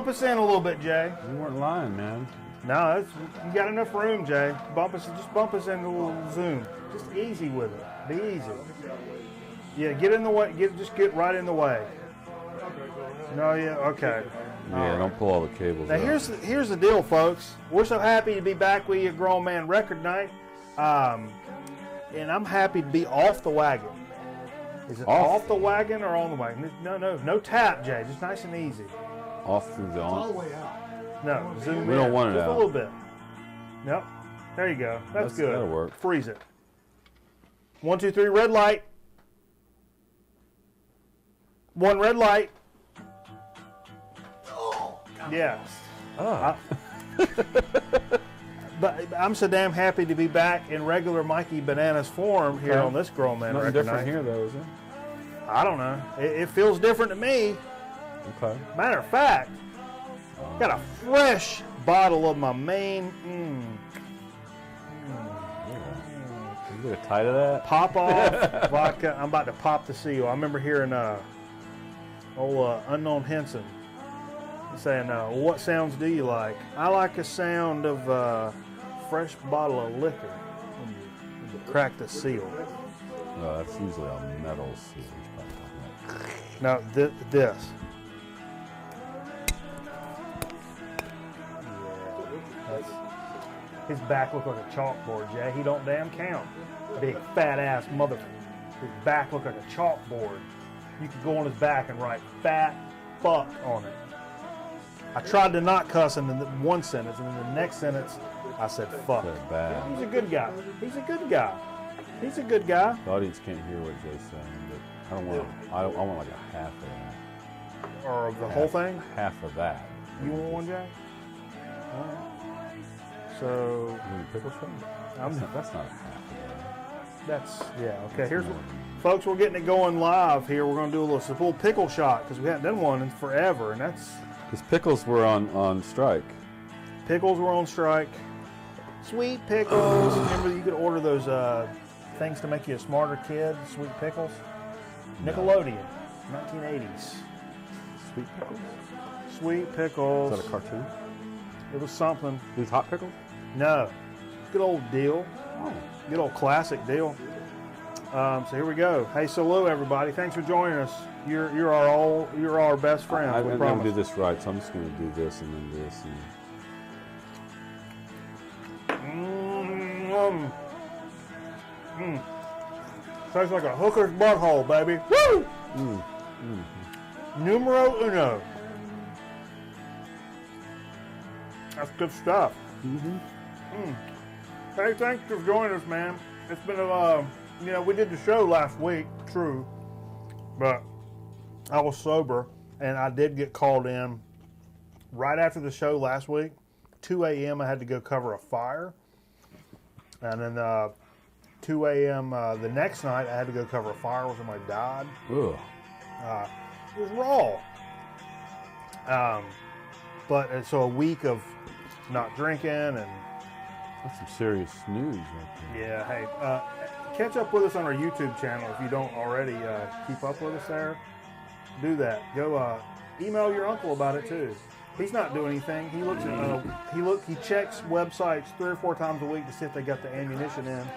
bump us in a little bit, Jay. You weren't lying, man. No, you got enough room, Jay. Just bump us in a little zoom. Just easy with it. Be easy. Yeah, get in the way. Just get right in the way. No, yeah, okay. Yeah, don't pull all the cables Now out. here's the deal, folks. We're so happy to be back with you at Grown Man Record Night, and I'm happy to be off the wagon. Is it off the wagon or on the wagon? No tap, Jay. Just nice and easy. Off through the All the way out. No, zoom in. We don't want it just out. a little bit. Yep. There you go. That's good. That'll work. Freeze it. 1, 2, 3. Red light. 1 red light. Yes. Ah. But I'm so damn happy to be back in regular Mikey Bananas form here on this Grown Man Nothing Record different Night. here, though, is it? I don't know. It feels different to me. Okay. Matter of fact, got a fresh bottle of my main You get a tie to that? Pop Off vodka. I'm about to pop the seal. I remember hearing old Unknown Henson saying, what sounds do you like? I like a sound of fresh bottle of liquor when you crack the seal. No, that's usually a metal seal. Now, this. Yeah, his back looked like a chalkboard, Jay. He don't damn count. Big fat ass mother. His back looked like a chalkboard. You could go on his back and write fat fuck on it. I tried to not cuss in the one sentence, and in the next sentence, I said fuck. That's bad. He's a good guy. He's a good guy. He's a good guy. The audience can't hear what Jay's saying, but I don't want. I want like a half of that. Or the whole thing? Half of that. You want one, Jay? All right. So, You want a pickle shot? That's not a half of that. okay. Here's what, folks, we're getting it going live here. We're going to do a little pickle shot because we haven't done one in forever, and that's Because pickles were on strike. pickles were on strike. Sweet pickles. Remember, you could order those things to make you a smarter kid. Sweet pickles. Nickelodeon, 1980s. Sweet pickles? Sweet pickles. Is that a cartoon? It was something. These hot pickles? No, good old deal. Oh. Good old classic deal. So here we go. Hey, so hello everybody. Thanks for joining us. You're our best friends. I we never promise. do this right, so I'm just going to do this and then this. And... Tastes like a hooker's butthole, baby. Woo! Numero uno. That's good stuff. Hey, thanks for joining us, man. It's been we did the show last week, true, but I was sober, and I did get called in right after the show last week. 2 a.m. I had to go cover a fire, and then 2 a.m. The next night I had to go cover a fire when somebody died. Ugh. It was raw. But so a week of not drinking and That's some serious news right there. yeah. Hey, catch up with us on our YouTube channel if you don't already keep up with us there. Do that. Go email your uncle about it too. He's not doing anything. He looks at he checks websites 3 or 4 times a week to see if they got the ammunition in,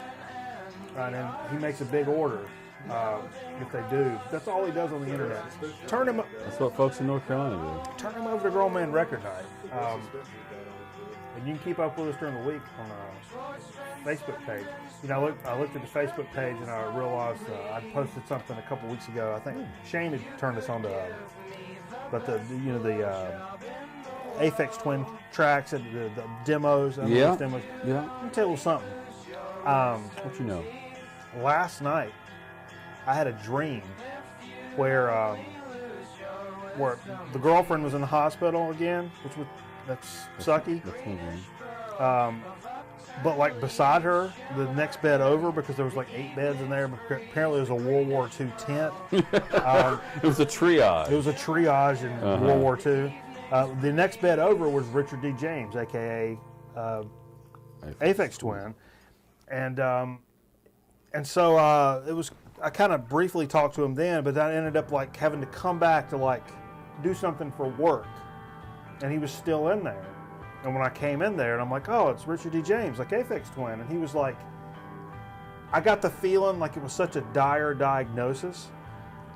and then he makes a big order if they do. That's all he does on the internet. That's what folks in North Carolina do. Turn him over to Grown Man Record Night. And you can keep up with us during the week on our Facebook page. You know, I looked at the Facebook page and I realized I posted something a couple weeks ago. I think Shane had turned us on to, but the Aphex Twin tracks and the demos. Yeah. Demos. Yeah. Let me tell you a little something. What you know? Last night, I had a dream where the girlfriend was in the hospital again, that's sucky. That's one thing. But like beside her, the next bed over, because there was like 8 beds in there. But apparently, it was a World War II tent. It was a triage. It was a triage in World War II. The next bed over was Richard D. James, aka Aphex Twin, and so it was. I kind of briefly talked to him then, but I ended up like having to come back to like do something for work. and he was still in there. And when I came in there, and I'm like, oh, it's Richard D. James, like Aphex Twin. And he was like, I got the feeling like it was such a dire diagnosis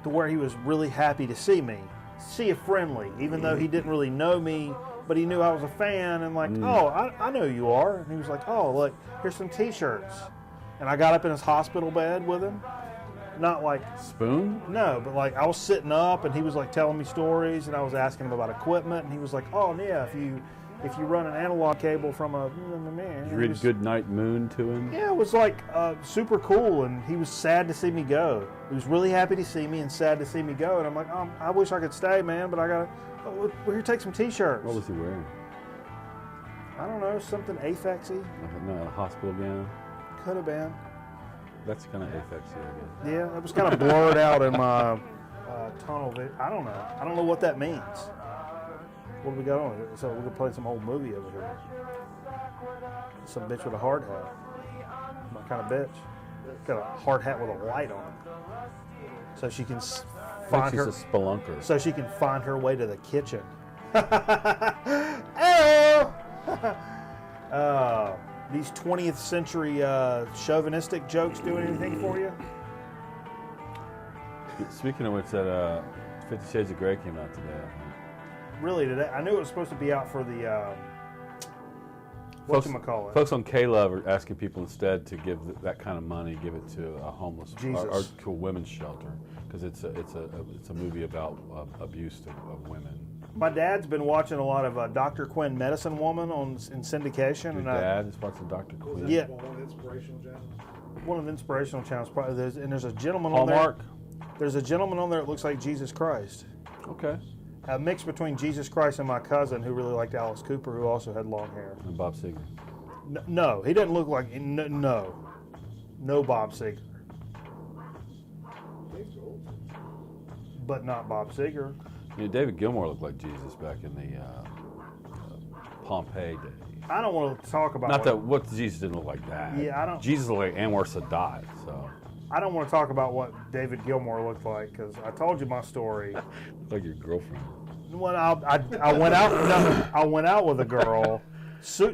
to where he was really happy to see me, see a friendly, even though he didn't really know me, but he knew I was a fan, and like, oh, I know who you are. And he was like, oh, look, here's some T-shirts. And I got up in his hospital bed with him. Not like... Spoon? No, but like I was sitting up, and he was like telling me stories, and I was asking him about equipment, and he was like, oh, yeah, if you run an analog cable from a... Did you read Good Night Moon to him? Yeah, it was like super cool, and he was sad to see me go. He was really happy to see me and sad to see me go, and I'm like, I wish I could stay, man, but I got to... Oh, well, here, take some T-shirts. What was he wearing? I don't know, something Aphex-y. No, a hospital gown? Could have been. That's kind of Aphex-y, I guess. Yeah, it was kind of blurred out in my tunnel vision. I don't know. I don't know what that means. What do we got on? So we're going to play some old movie over here. Some bitch with a hard hat. My kind of bitch. Got a hard hat with a light on it. So she can find her... She's a spelunker. So she can find her way to the kitchen. Hello! These 20th century chauvinistic jokes doing anything for you? Speaking of which, that 50 Shades of Grey came out today. Really, today? I knew it was supposed to be out for the whatchamacallit. Folks on K-Love are asking people instead to give that kind of money, give it to a homeless or to a women's shelter, because it's a movie about abuse of women. My dad's been watching a lot of Dr. Quinn Medicine Woman in syndication. Your dad is watching Dr. Quinn? Yeah. One of the inspirational channels? One of the inspirational channels. Probably. There's a gentleman Hallmark? on there. There's a gentleman on there that looks like Jesus Christ. Okay. A mix between Jesus Christ and my cousin, who really liked Alice Cooper, who also had long hair. And Bob Seger. No, he doesn't look like... No Bob Seger. But not Bob Seger. You know, David Gilmour looked like Jesus back in the Pompeii days. I don't want to talk about... What Jesus didn't look like that. Yeah, I don't... Jesus looked like Anwar Sadat, so... I don't want to talk about what David Gilmour looked like, because I told you my story. Like your girlfriend. When I went out, I went out with a girl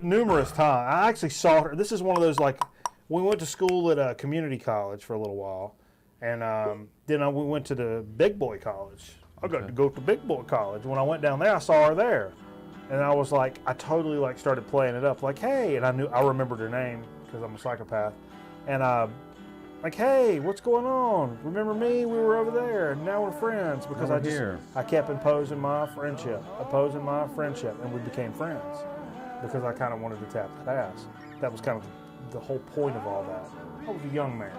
numerous times. I actually saw her. This is one of those, like, we went to school at a community college for a little while, and then we went to the big boy college. I got to go to big boy college. When I went down there, I saw her there, and I was like, I totally like started playing it up, like, hey, and I remembered her name because I'm a psychopath, and like, hey, what's going on? Remember me? We were over there, and now we're friends because I kept imposing my friendship, and we became friends because I kind of wanted to tap that ass. That was kind of the whole point of all that. I was a young man.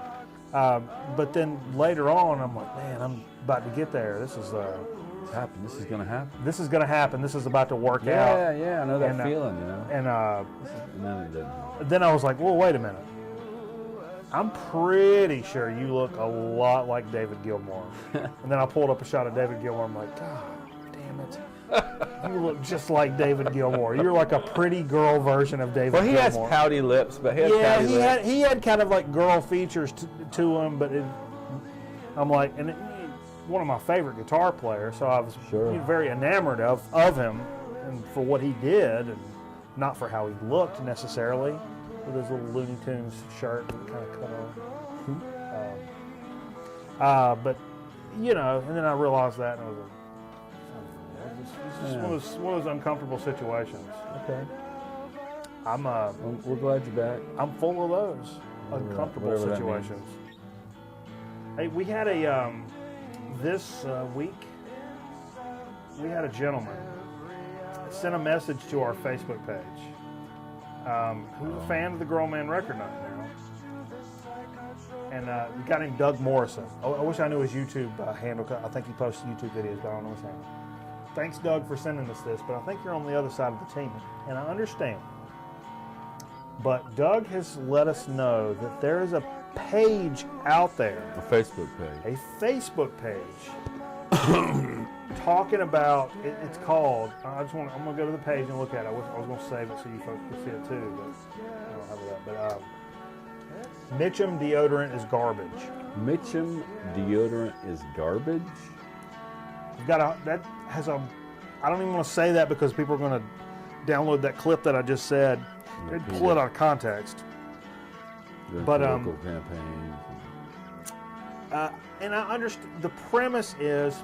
But then later on, I'm like, man, I'm about to get there. This is happen. This is going to happen. This is going to happen. This is about to work out. Yeah, I know that feeling, you know. And then it didn't. Then I was like, well, wait a minute. I'm pretty sure you look a lot like David Gilmour. And then I pulled up a shot of David Gilmour. I'm like, God damn it. You look just like David Gilmour. You're like a pretty girl version of David Gilmour. Well, he has pouty lips, but he has pouty lips. He had kind of like girl features to him, but I'm like, and one of my favorite guitar players, so I was very enamored of him and for what he did, and not for how he looked necessarily. With his little Looney Tunes shirt and kind of cut off. But, you know, and then I realized that, and I was like, it's one of those uncomfortable situations. Okay. We're glad you're back. I'm full of those uncomfortable situations. Hey, we had this week, we had a gentleman sent a message to our Facebook page. Who's a fan of the Girl Man Record Night now. And a guy named Doug Morrison. I wish I knew his YouTube handle. I think he posts YouTube videos, but I don't know his handle. Thanks, Doug, for sending us this, but I think you're on the other side of the team, and I understand. But Doug has let us know that there is a page out there. A Facebook page. A Facebook page. Talking about, it's called, I'm going to go to the page and look at it. I was going to save it so you folks can see it too, but I don't have it up. But Mitchum deodorant is garbage. Mitchum deodorant is garbage? That has a I don't even want to say that because people are going to download that clip that I just said and pull it out of context. But political campaigns. And I understand the premise is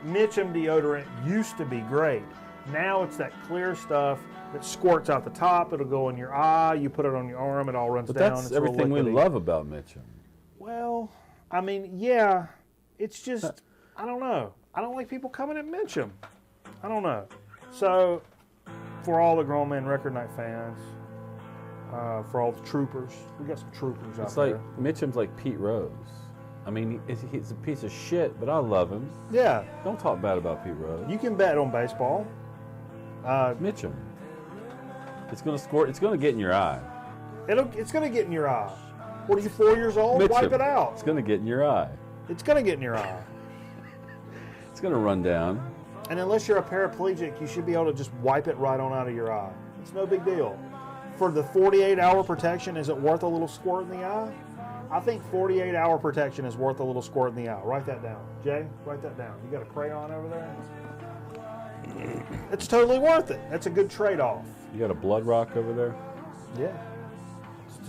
Mitchum deodorant used to be great. Now it's that clear stuff that squirts out the top. It'll go in your eye. You put it on your arm. It all runs But down. that's it's everything we love about Mitchum. Well, I mean, yeah. It's just, I don't know. I don't like people coming at Mitchum. I don't know. So, for all the Grown Men Record Night fans, for all the troopers, we got some troopers out there. It's like Mitchum's like Pete Rose. I mean, he's a piece of shit, but I love him. Yeah. Don't talk bad about Pete Rose. You can bet on baseball. Mitchum. It's going to squirt. It's going to get in your eye. It's going to get in your eye. What are you, 4 years old? Mitchum. Wipe it out. It's going to get in your eye. It's going to get in your eye. It's going to run down. And unless you're a paraplegic, you should be able to just wipe it right on out of your eye. It's no big deal. For the 48-hour protection, is it worth a little squirt in the eye? I think 48-hour protection is worth a little squirt in the eye. Write that down. Jay, write that down. You got a crayon over there? It's totally worth it. That's a good trade-off. You got a blood rock over there? Yeah.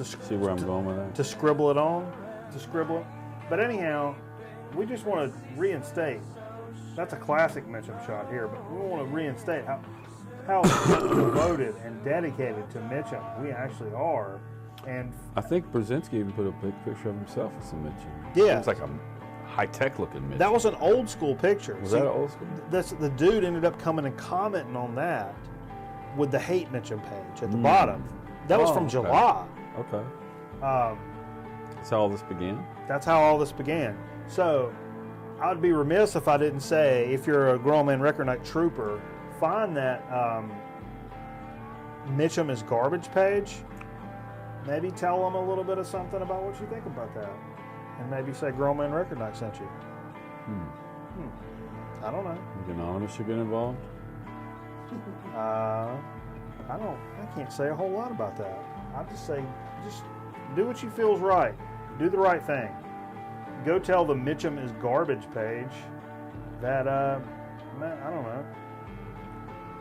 See where I'm going with that? To scribble it on. To scribble it. But anyhow, we just want to reinstate. That's a classic Mitchum shot here, but we want to reinstate how devoted and dedicated to Mitchum we actually are. And I think Brzezinski even put a big picture of himself with some Mitchum. Yeah. It was like a high-tech looking Mitchum. that was an old school picture. Was that old school? The dude ended up coming and commenting on that with the Hate Mitchum page at the bottom. That was from July. Okay. That's how all this began? That's how all this began. So I'd be remiss if I didn't say, if you're a Grown Man Record Night trooper, find that Mitchum is Garbage page. Maybe tell them a little bit of something about what you think about that. And maybe say Grown Man Record Night sent you. I don't know. Is Anonymous should get involved? I can't say a whole lot about that. I just say, just do what you feel is right. Do the right thing. Go tell the Mitchum is Garbage page that, man, I don't know.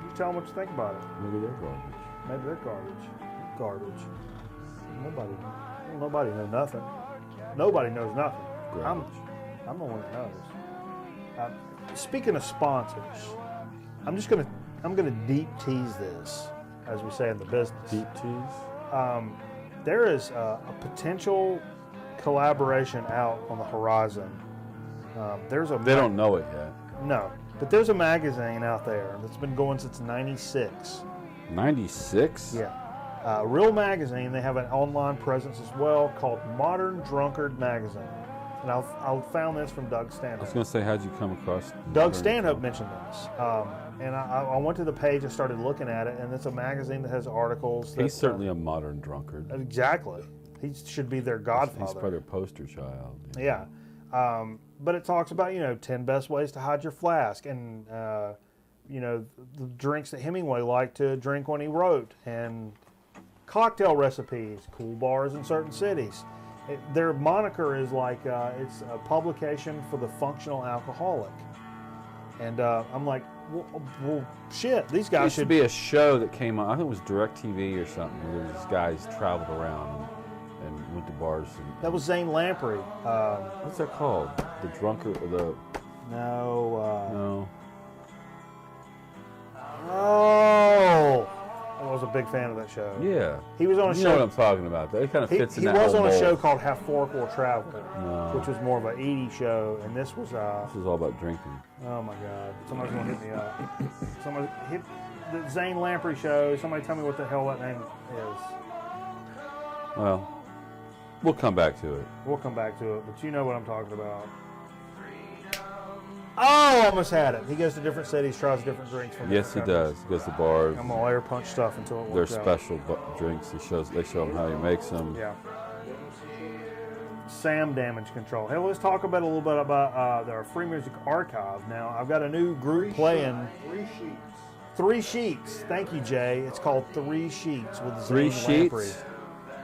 You tell them what you think about it. Maybe they're garbage. Maybe they're garbage. Garbage. Nobody knows nothing. Nobody knows nothing. I'm the one that knows. Speaking of sponsors, I'm gonna deep tease this, as we say in the business. Deep tease? There is a potential collaboration out on the horizon. They don't know it yet. No, but there's a magazine out there that's been going since '96. 96? Yeah. Real magazine. They have an online presence as well called Modern Drunkard Magazine. And I found this from Doug I Stanhope. was going to say, how'd you come across Doug Stanhope mentioned this. And I went to the page and started looking at it, and it's a magazine that has articles. He's certainly a modern drunkard. Exactly. He should be their godfather. He's probably their poster child. Yeah. But it talks about, 10 best ways to hide your flask and, the drinks that Hemingway liked to drink when he wrote, and cocktail recipes, cool bars in certain cities. Their moniker is like, it's a publication for the functional alcoholic. And I'm like, well, shit, these guys There used should to be a show that came on, I think it was DirecTV or something, where these guys traveled around and went to bars. That was Zane Lamprey. What's that called? The drunkard, or the... No. No. Oh! I was a big fan of that show. Yeah. He was on a show. You know what I'm talking about. That kind of fits in that He was whole on a mold. show called Half Fork Will Travel, No. which was more of an 80s show, and this was, This is all about drinking. oh my God, somebody's gonna hit me up. Somebody hit the Zane Lamprey show. Somebody tell me what the hell that name is. Well, we'll come back to it. We'll come back to it, but you know what I'm talking about. Oh, almost had it. He goes to different cities, tries different drinks from Yes, he different does. countries. He goes to bars. I'm gonna air punch stuff until it They're works out. special drinks. They show him how he makes them. Yeah. Sam Damage Control. Hey, let's talk about a little bit about our Free Music Archive. Now, I've got a new group playing. 3 sheets. 3 Sheets. Thank you, Jay. It's called 3 Sheets with Three Zane Sheets? Lamprey.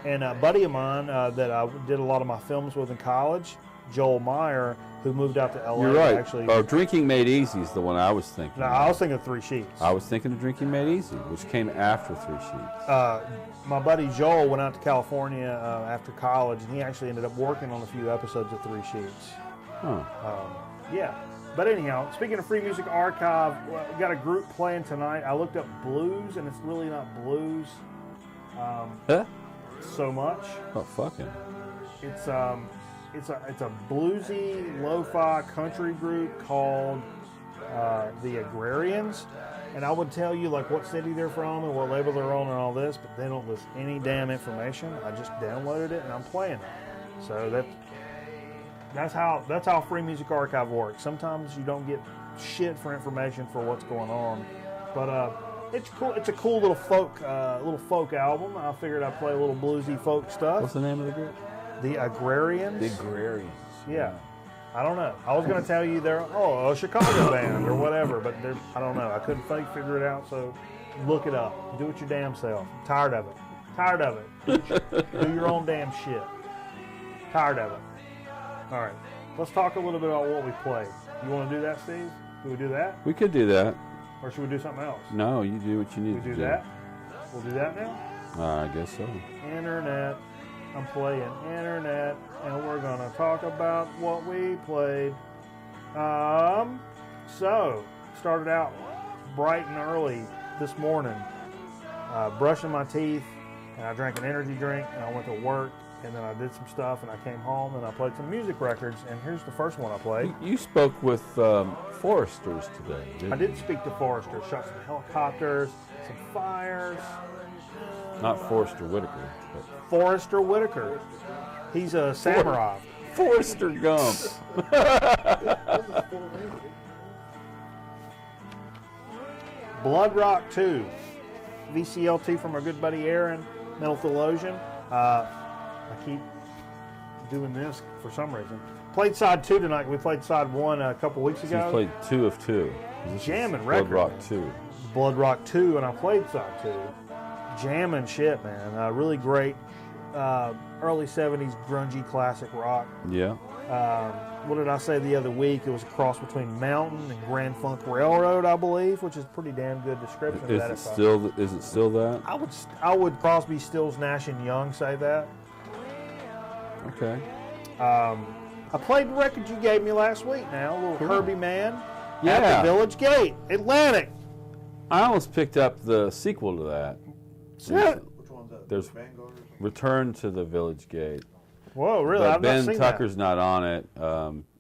And a buddy of mine that I did a lot of my films with in college, Joel Meyer, who moved out to LA. You're right. Actually, Drinking Made Easy is the one I was thinking. No, I was thinking of Three Sheets. I was thinking of Drinking Made Easy, which came after Three Sheets. My buddy Joel went out to California after college, and he actually ended up working on a few episodes of Three Sheets. Huh. Yeah. But anyhow, speaking of Free Music Archive, we got a group playing tonight. I looked up blues, and it's really not blues so much. Oh, fucking. It's a bluesy lo-fi country group called the Agrarians, and I would tell you like what city they're from and what label they're on and all this, but they don't list any damn information. I just downloaded it and I'm playing it. So that's how Free Music Archive works. Sometimes you don't get shit for information for what's going on, but it's cool. It's a cool little folk album. I figured I'd play a little bluesy folk stuff. What's the name of the group? The Agrarians. The Agrarians. Yeah. I don't know. I was going to tell you they're a Chicago band or whatever, but I don't know. I couldn't figure it out, so look it up. Do it your damn self. I'm tired of it. Do your own damn shit. Tired of it. All right. Let's talk a little bit about what we played. You want to do that, Steve? Can we do that? We could do that. Or should we do something else? No, you do what you need to do. We do that? We'll do that now? I guess so. Internet. I'm playing internet, and we're gonna talk about what we played. So started out bright and early this morning, brushing my teeth, and I drank an energy drink, and I went to work, and then I did some stuff, and I came home, and I played some music records, and here's the first one I played. You spoke with foresters today, didn't you? I did speak to foresters, shot some helicopters, some fires. Not Forrester Whitaker, but Forrester Whitaker. He's a samurai. Forrester Gump. Blood Rock 2. VCLT from our good buddy Aaron, Metal Theologian. I keep doing this for some reason. Played side 2 tonight. We played side 1 a couple weeks ago. You played 2 of 2. Jamming record. Blood Rock 2. Blood Rock 2, and I played side 2. Jamming shit, man. Really great early 70s grungy classic rock. Yeah. What did I say the other week? It was a cross between Mountain and Grand Funk Railroad, I believe, which is a pretty damn good description of that. Is it still that? I would Crosby, Stills, Nash and Young say that. Okay. I played the record you gave me last week now, a little cool. Herbie Man. Yeah. At the Village Gate, Atlantic. I almost picked up the sequel to that. Which one's that? There's Vanguard? Return to the Village Gate. Whoa, really? But I've Ben not seen Tucker's that. not on it.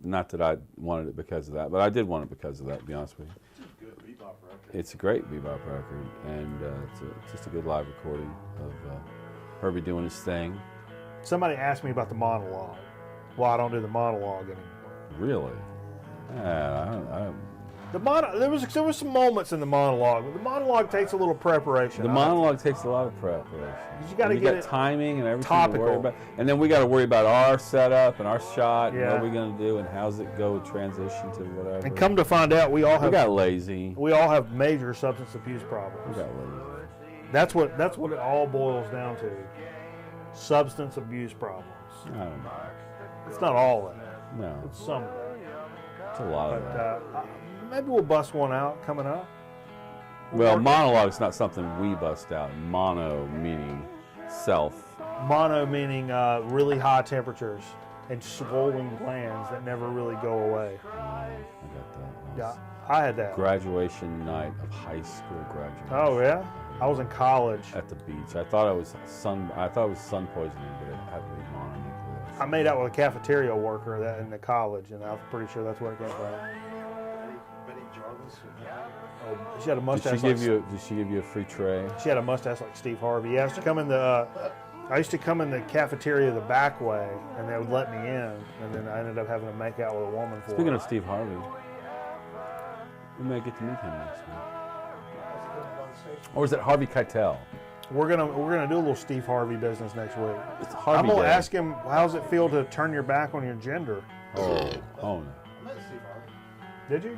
Not that I wanted it because of that, but I did want it because of that, to be honest with you. It's a good bebop record. It's a great bebop record, and it's just a good live recording of Herbie doing his thing. Somebody asked me about the monologue. Well, I don't do the monologue anymore. Really? Yeah, There was some moments in the monologue, but the monologue takes a little preparation. the monologue takes a lot of preparation. You got to get it timing and everything topical. to worry about, and then we got to worry about our setup and our shot and Yeah. what we're going to do and how's it go transition to whatever. And come to find out, we got lazy. We all have major substance abuse We problems. got lazy. That's what it all boils down to. Substance abuse problems. I don't know. It's not all of it. No, It's some of it. it's a lot of that. But maybe we'll bust one out coming up. Well, monologue's not something we bust out. Mono meaning self. Mono meaning really high temperatures and swollen glands that never really go away. I got that. Yeah, I had that. Graduation night of high school graduation. Oh yeah, I was in college. At the beach. I thought it was sun poisoning, but it had to be mononuclear. I made out with a cafeteria worker in the college, and I'm pretty sure that's where it came from. Betty Jarvis. Oh, she had a Did mustache. she give you a free tray? She had a mustache like Steve Harvey. Yeah, I used to come in the cafeteria the back way, and they would let me in, and then I ended up having to make out with a woman for Speaking it. of Steve Harvey, we may get to meet him next week. Or is it Harvey Keitel? We're gonna do a little Steve Harvey business next week. It's Harvey I'm gonna Day. ask him, how's it feel to turn your back on your gender? Oh no. I met Steve Harvey. Did you?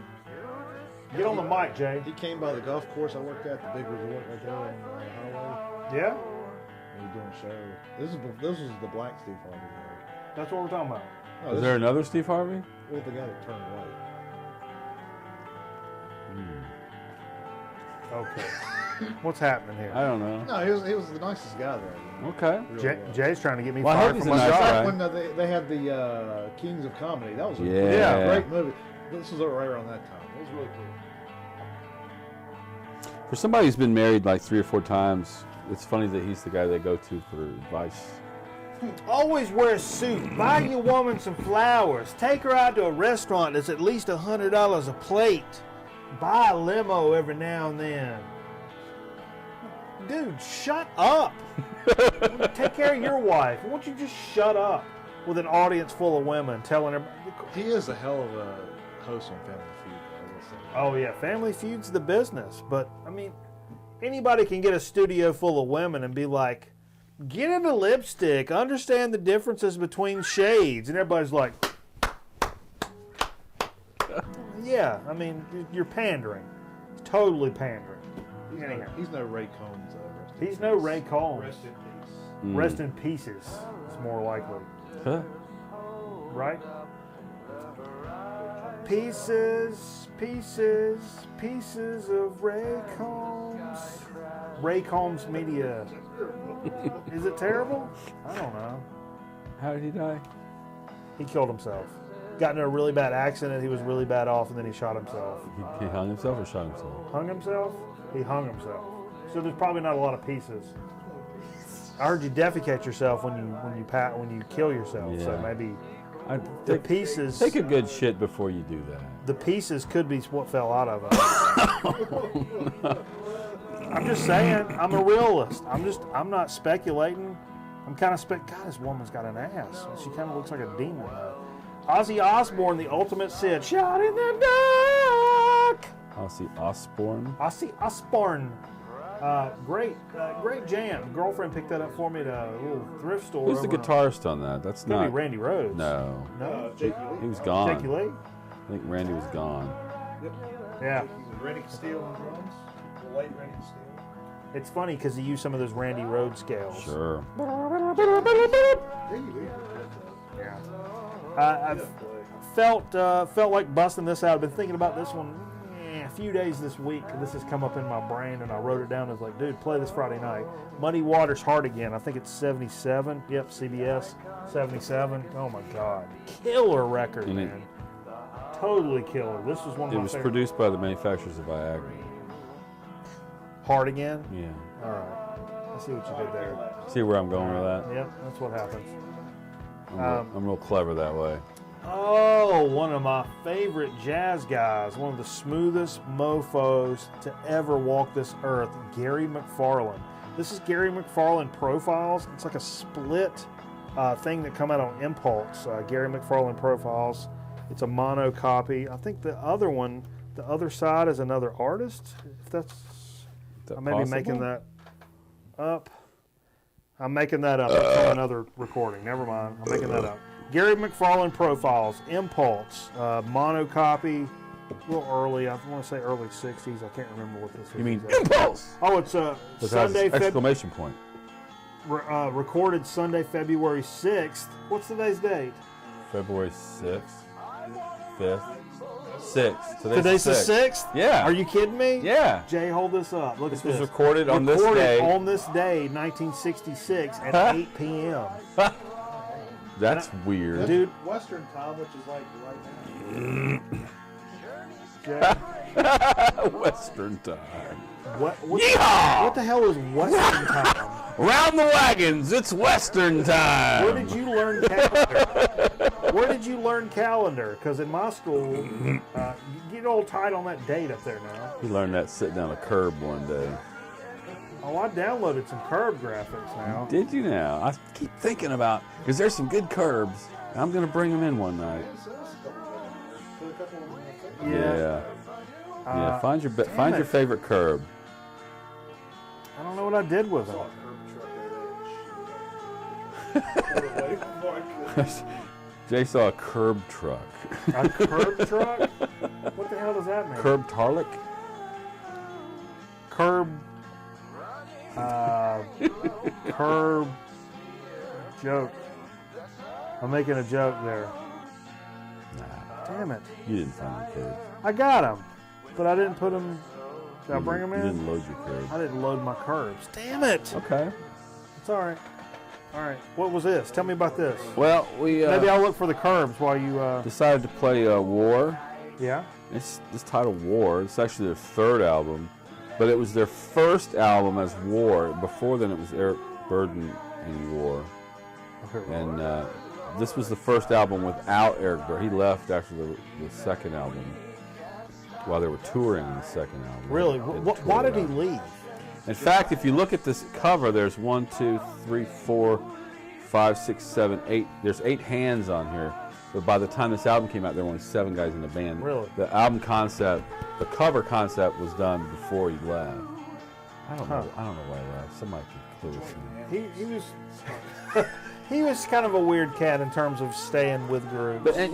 Get on the mic, Jay. He came by the golf course I worked at, the big resort right there in Holloway. Yeah, We were doing a show. This was the black Steve Harvey. that's what we're talking about. Oh, Is there another Steve Harvey? Well, the guy that turned white. Okay. What's happening here? I don't know. No, he was the nicest guy there. Okay. Jay's trying to get me Well, I hope fired he's from a my nice job. guy. When they had the Kings of Comedy, that was a Yeah. great movie. This was right around that time. It was really cool. For somebody who's been married like 3 or 4 times, it's funny that he's the guy they go to for advice. Always wear a suit. Buy your woman some flowers. Take her out to a restaurant that's at least $100 a plate. Buy a limo every now and then. Dude, shut up. Take care of your wife. Why don't you just shut up with an audience full of women telling her? He is a hell of a host on Family Feud, I will say. Oh yeah, Family Feud's the business. But I mean, anybody can get a studio full of women and be like, get into lipstick, understand the differences between shades, and everybody's like, yeah, I mean, you're pandering. Totally pandering. He's no Ray Combs. He's no Ray Combs. Rest in peace. Rest in pieces. It's more likely. Huh? Right? Pieces, pieces, pieces of Ray Combs. Ray Combs Media. Is it terrible? I don't know. How did he die? He killed himself. Got in a really bad accident. He was really bad off, and then he shot himself. He hung himself or shot himself? Hung himself? He hung himself. So there's probably not a lot of pieces. I heard you defecate yourself when you kill yourself. Yeah. So maybe The pieces. Take a good shit before you do that. The pieces could be what fell out of it. I'm just saying. I'm a realist. I'm not speculating. I'm kind of God, this woman's got an ass. She kind of looks like a demon. Ozzy Osbourne, the ultimate Sid. Shot in the dark. Ozzy Osbourne. Ozzy Osbourne. Great jam. Girlfriend picked that up for me at a little thrift store. Who's the guitarist on that? That's Maybe not Randy Rhoads. No. Jakey Lee. He was gone. Jakey Lee? I think Randy was gone. Yep. Yeah. Randy Steele on drums. The late Randy Steele. It's funny because he used some of those Randy Rhoads scales. Sure. Jakey Lee. Yeah. I've felt like busting this out. I've been thinking about this one a few days this week. This has come up in my brain, and I wrote it down. I was like, dude, play this Friday night. Muddy Waters Hard Again. I think it's 77. Yep, CBS 77. Oh my God, killer record, And man. Totally killer. This was one of It my was favorite. produced by the manufacturers of Viagra. Hard Again. Yeah. All right. I see what you did there. See where I'm going with that? Yep, that's what happens. I'm real clever that way. Oh, one of my favorite jazz guys, one of the smoothest mofos to ever walk this earth, Gary McFarlane. This is Gary McFarlane Profiles. It's like a split thing that come out on Impulse. Gary McFarlane Profiles. It's a mono copy. I think the other one, the other side, is another artist. If that's, I may be making that up. I'm making that up. That's from another recording. Never mind. I'm making that up. Gary McFarlane Profiles, Impulse, mono copy, a little early. I want to say early 60s. I can't remember what this is. You mean exactly. Impulse? Oh, it's Sunday, Exclamation point. recorded Sunday, February 6th. What's today's date? February 6th, 5th, 6th. Today's the 6th? Yeah. Are you kidding me? Yeah. Jay, hold this up. Look This at was this. recorded on this day. on this day, 1966 at 8 p.m. That's weird. Dude. Western time, which is like right now. Jay, Western time. Yeehaw! What the hell is Western time? Round the wagons, it's Western time. Where did you learn calendar? Where did you learn calendar? Because in my school, you get all tight on that date up there now. You learned that sitting down a curb one day. Oh, I downloaded some curb graphics now. Did you now? I keep thinking about, because there's some good curbs. And I'm going to bring them in one night. Yeah. Find your favorite curb. I don't know what I did with them. Jay saw a curb truck. A curb truck? What the hell does that mean? Curb tarlic? Curb. Curb joke. I'm making a joke there. Damn it. You didn't find the curbs. I got them, but I didn't put them. Did I bring them in? You didn't load your curbs. I didn't load my curbs. Damn it. Okay. It's all right. All right. What was this? Tell me about this. Well, we Maybe I'll look for the curbs while you. decided to play War. Yeah. It's titled War. It's actually their third album, but it was their first album as War. Before then, it was Eric Burden and War. Okay. And this was the first album without Eric Burden. He left after the second album while they were touring the second album. Really? Why did he leave? In fact, if you look at this cover, there's 1, 2, 3, 4, 5, 6, 7, 8. There's 8 hands on here. But by the time this album came out, there were only 7 guys in the band. Really? The album concept, the cover concept was done before he left. I don't know why he left. Somebody could clue us in. He was he was kind of a weird cat in terms of staying with groups. But and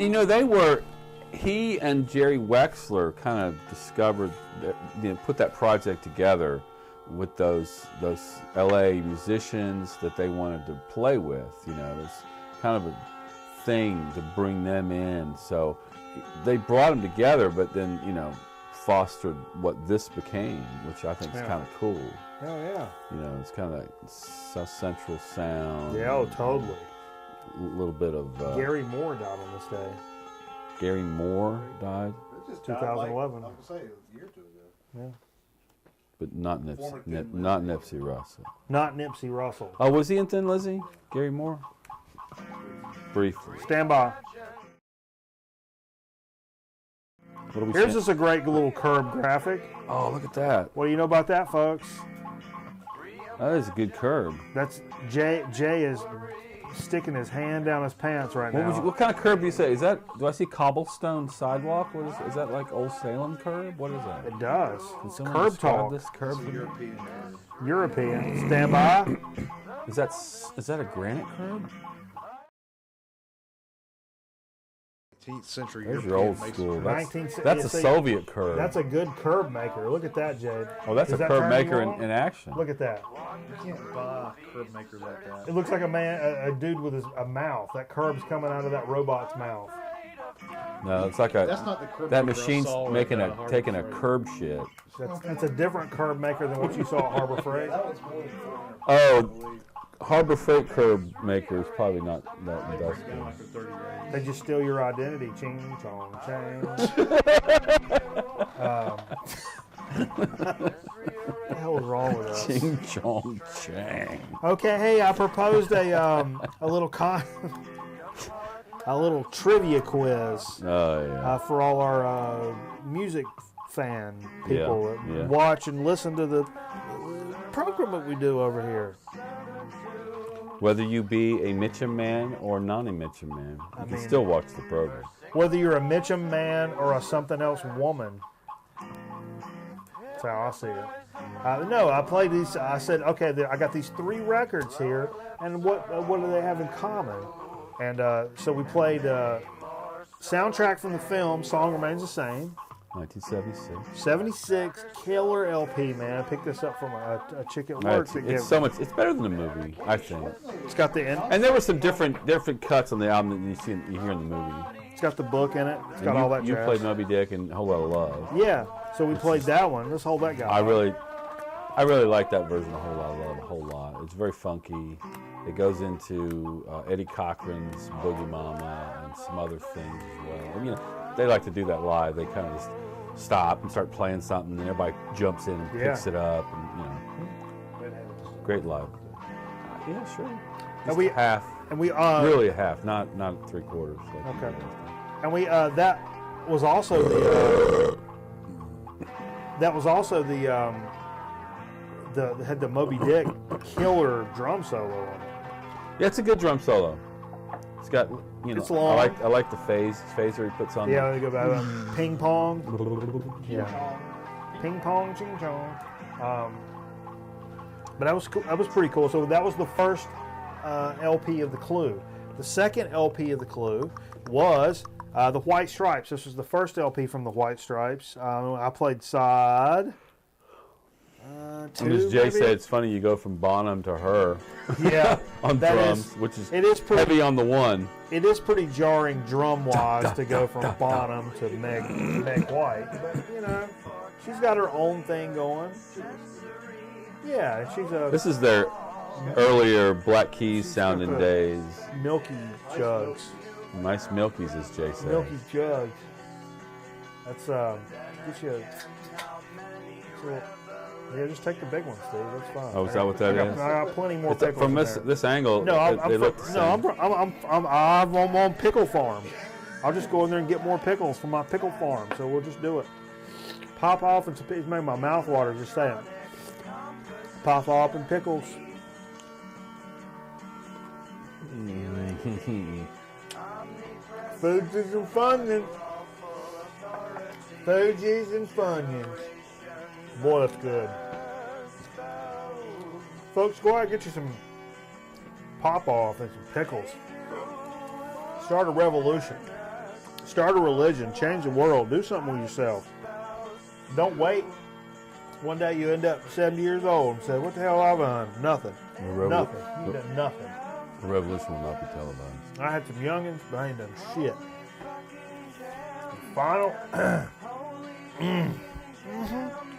he and Jerry Wexler kind of discovered, put that project together with those LA musicians that they wanted to play with. It was kind of a thing to bring them in. So they brought them together, but then fostered what this became, which I think is kind of cool. Oh yeah. It's kind of like South Central sound. Yeah, oh totally. A little bit of Gary Moore died on this day. Gary Moore died. It just 2011. Like I say, a year or two ago. Yeah. But not Nipsey Russell. Not Nipsey Russell. Oh, was he in Thin Lizzy? Gary Moore? Briefly. Stand by. What are we Here's saying? just a great little curb graphic. Oh, look at that. What do you know about that, folks? That is a good curb. That's Jay is sticking his hand down his pants right now. What kind of curb do you say? Do I see cobblestone sidewalk? Is that like Old Salem curb? What is that? It does. Can someone Curb describe talk. this curb? European curve. European. Stand by. Is that a granite curb? 18th century There's European your old masonry. school. 19th That's a see, Soviet curb. That's a good curb maker. Look at that, Jade. Oh, that's Does a that curb turn maker you on? in action. Look at that. You can't buy curb makers like that. It looks like a dude with a mouth. That curb's coming out of that robot's mouth. No, it's like That's not the curb that maker I machine's saw making at, taking a Harbor Freight. curb shit. That's a different curb maker than what you saw at Harbor Freight. That was more than 400. Oh, Harbor Freight curb maker is probably not that industrial. Like for 30 days. They just steal your identity. Ching, chong, chang. What the hell is wrong with us? Ching chong chang. Okay, hey, I proposed a little a little trivia quiz Oh yeah. for all our music fan people that yeah. watch and listen to the program that we do over here. Whether you be a Mitchum man or not a Mitchum man, you can still watch the program. Whether you're a Mitchum man or a something else woman. That's how I see it. No, I played these. I said, okay, I got these 3 records here, and what do they have in common? And so we played soundtrack from the film. Song remains the same. 1976. 76 killer LP, man. I picked this up from a chick at work. It's so much. It's better than the movie, I think. It's got the end. And there were some different cuts on the album that you hear in the movie. It's got the book in it. It's got And all that you jazz. played Moby Dick and a Whole Lot of Love. Yeah. So we played that one. Let's hold that guy. I really like that version of Whole Lot of Love a whole lot. It's very funky. It goes into Eddie Cochran's Boogie Mama and some other things as well. And, they like to do that live. They kind of just stop and start playing something, and everybody jumps in and picks it up, and great live. Yeah, sure. Just we- half, And we really a half, not 3/4. Like Okay. And we that was also the had the Moby Dick killer drum solo on it. Yeah, it's a good drum solo. It's got It's long. I like the phaser he puts on. Yeah, they go back ping pong. Yeah, ping pong, ching chong. But that was cool. That was pretty cool. So that was the first LP of the Clue. The second LP of the Clue was the White Stripes. This was the first LP from the White Stripes. I played side. 2. And as Jay maybe? said, it's funny you go from Bonham to her Yeah, on that drums, is- which is it is pretty. heavy on the one. It is pretty jarring drum-wise to go from Bonham to Meg White, but you know, she's got her own thing going. Yeah, she's a This is their earlier Black Keys sounding got the- days. milky jugs. Nice milkies, as Jay said. Milky jugs. That's get you. Yeah, just take the big ones, Steve. That's fine. Oh, is that what that is? I got plenty more It's, pickles from in there. this angle, No, they look the same. I'm on pickle farm. I'll just go in there and get more pickles from my pickle farm. So we'll just do it. Pop off and it's making my mouth water just saying. Pop off and pickles. Foods and Funyuns. Foods and Funyuns. Boy, that's good. Folks, go out and get you some pop off and some pickles. Start a revolution. Start a religion. Change the world. Do something with yourself. Don't wait. One day you end up 70 years old and say, what the hell have I done? Nothing. Nothing. You done nothing. The revolution will not be televised. I had some youngins, but I ain't done shit. Final.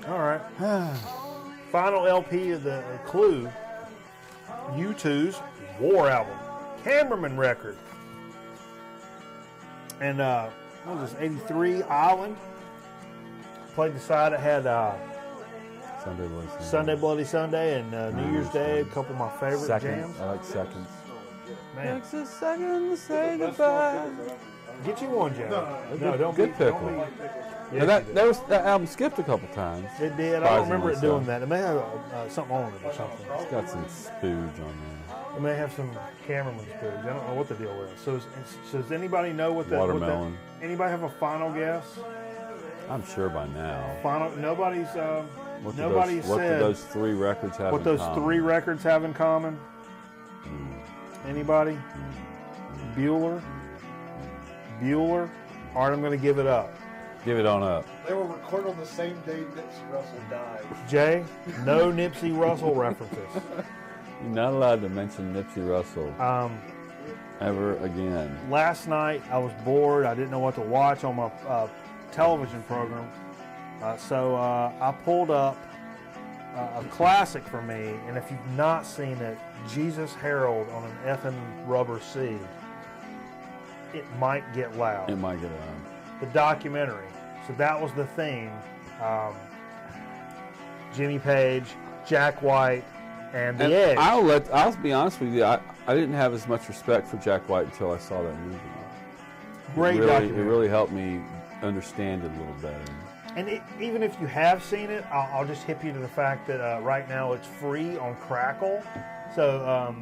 All right. Final LP of the Clue. U2's War album. Cameraman record. And what was this? 83 Island. Played the side that had Sunday Bloody Sunday and New Year's Day. A couple of my favorite jams. I like Seconds. Man, Takes a second to say goodbye. get you one, Joe. No, don't Good be. pickle. Don't be. Now that album skipped a couple times. It did. I don't remember it Surprisingly doing so. that. It may have something on it or something. It's got some spooge on there. It may have some cameraman spooge. I don't know what the deal is. So does anybody know what that? Watermelon. Anybody have a final guess? I'm sure by now. Final. Nobody's. What Nobody do said those three records have what in those common? 3 records have in common. Anybody? Bueller. All right, I'm going to give it up. Give it on up. They were recorded on the same day Nipsey Russell died. Jay, no Nipsey Russell references. You're not allowed to mention Nipsey Russell ever again. Last night I was bored. I didn't know what to watch on my television program. So I pulled up a classic for me. And if you've not seen it, Jesus Harold on an effing rubber sea. It might get loud. It might get loud. The documentary. So that was the theme. Jimmy Page, Jack White, and The Edge. I'll be honest with you. I didn't have as much respect for Jack White until I saw that movie. Great It documentary. really helped me understand it a little better. And even if you have seen it, I'll just hip you to the fact that right now it's free on Crackle. So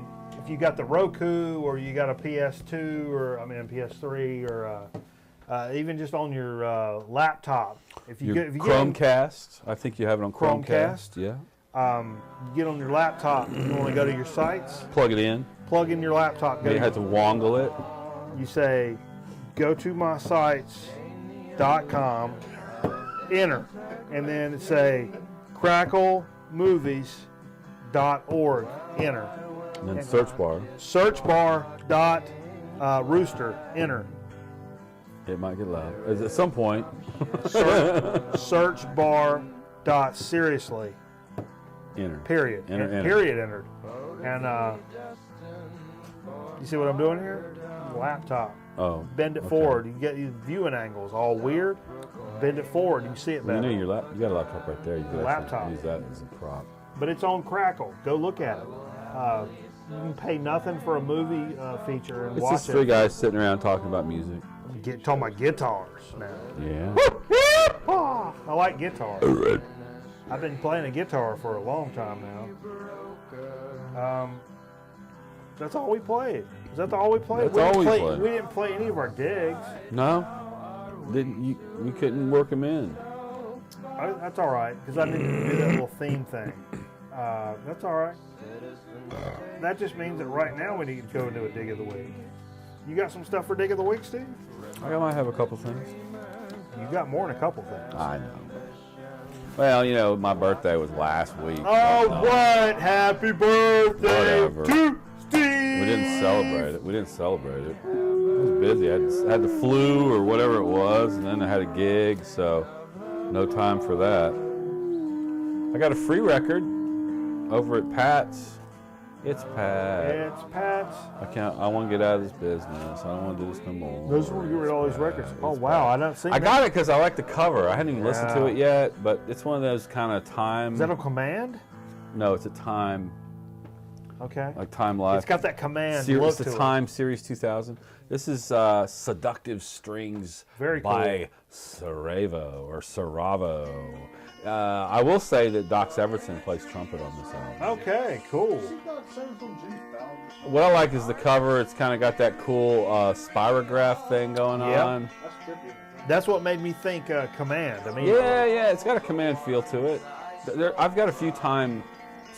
if you got the Roku or you got a PS2 or PS3 or even just on your laptop, if you Your get Chromecast, I think you have it on Chromecast. Yeah. you get on your laptop, you want to go to your sites, Plug it in. plug in your laptop, go You had to wongle it. you say, go to my sites.com, enter, and then say cracklemovies.org, enter. And then search bar. Search bar dot rooster, enter. It might get loud. At some point. Search bar dot seriously, Enter. period. Enter, enter. Period entered. And you see what I'm doing here? Laptop. Oh. Bend it okay. forward. You get your viewing angles all weird. Bend it forward. You can see it Well, better. you know you got a laptop right there. You could Laptop. actually use that as a prop. But it's on Crackle. Go look at it. You can pay nothing for a movie feature and It's watch just 3 it. guys sitting around talking about music. Talking about guitars now. Yeah. I like guitars. I've been playing a guitar for a long time now. That's all we played. Is that all we played? That's all we played. We didn't play any of our digs. No? You couldn't work them in. That's all right, because I didn't do that little theme thing. That's all right. That just means that right now we need to go into a dig of the week. You got some stuff for dig of the week, Steve? I might have a couple things. You got more than a couple things. I know. Well, you know, my birthday was last week. Oh, but, what? Happy birthday Whatever. to Steve! We didn't celebrate it. I was busy. I had the flu or whatever it was, and then I had a gig, so no time for that. I got a free record over at Pat's. It's Pat. It's Pat's. I want to get out of this business. I don't want to do this no more. Those were get rid of all these records. Oh, It's wow. Pat. I don't see I got it because I like the cover. I hadn't even listened to Yeah. it yet, but it's one of those kind of time. Is that a command? No, it's a time, Okay. like Time Life. It's got that command Series, look it's to the it. Time Series 2000. This is Seductive Strings Very by Saravo or Saravo. I will say that Doc Severinsen plays trumpet on this album. Okay, cool. What I like is the cover. It's kind of got that cool spirograph thing going Yep. on. That's what made me think command. I mean, Yeah, it's got a command feel to it. I've got a few Time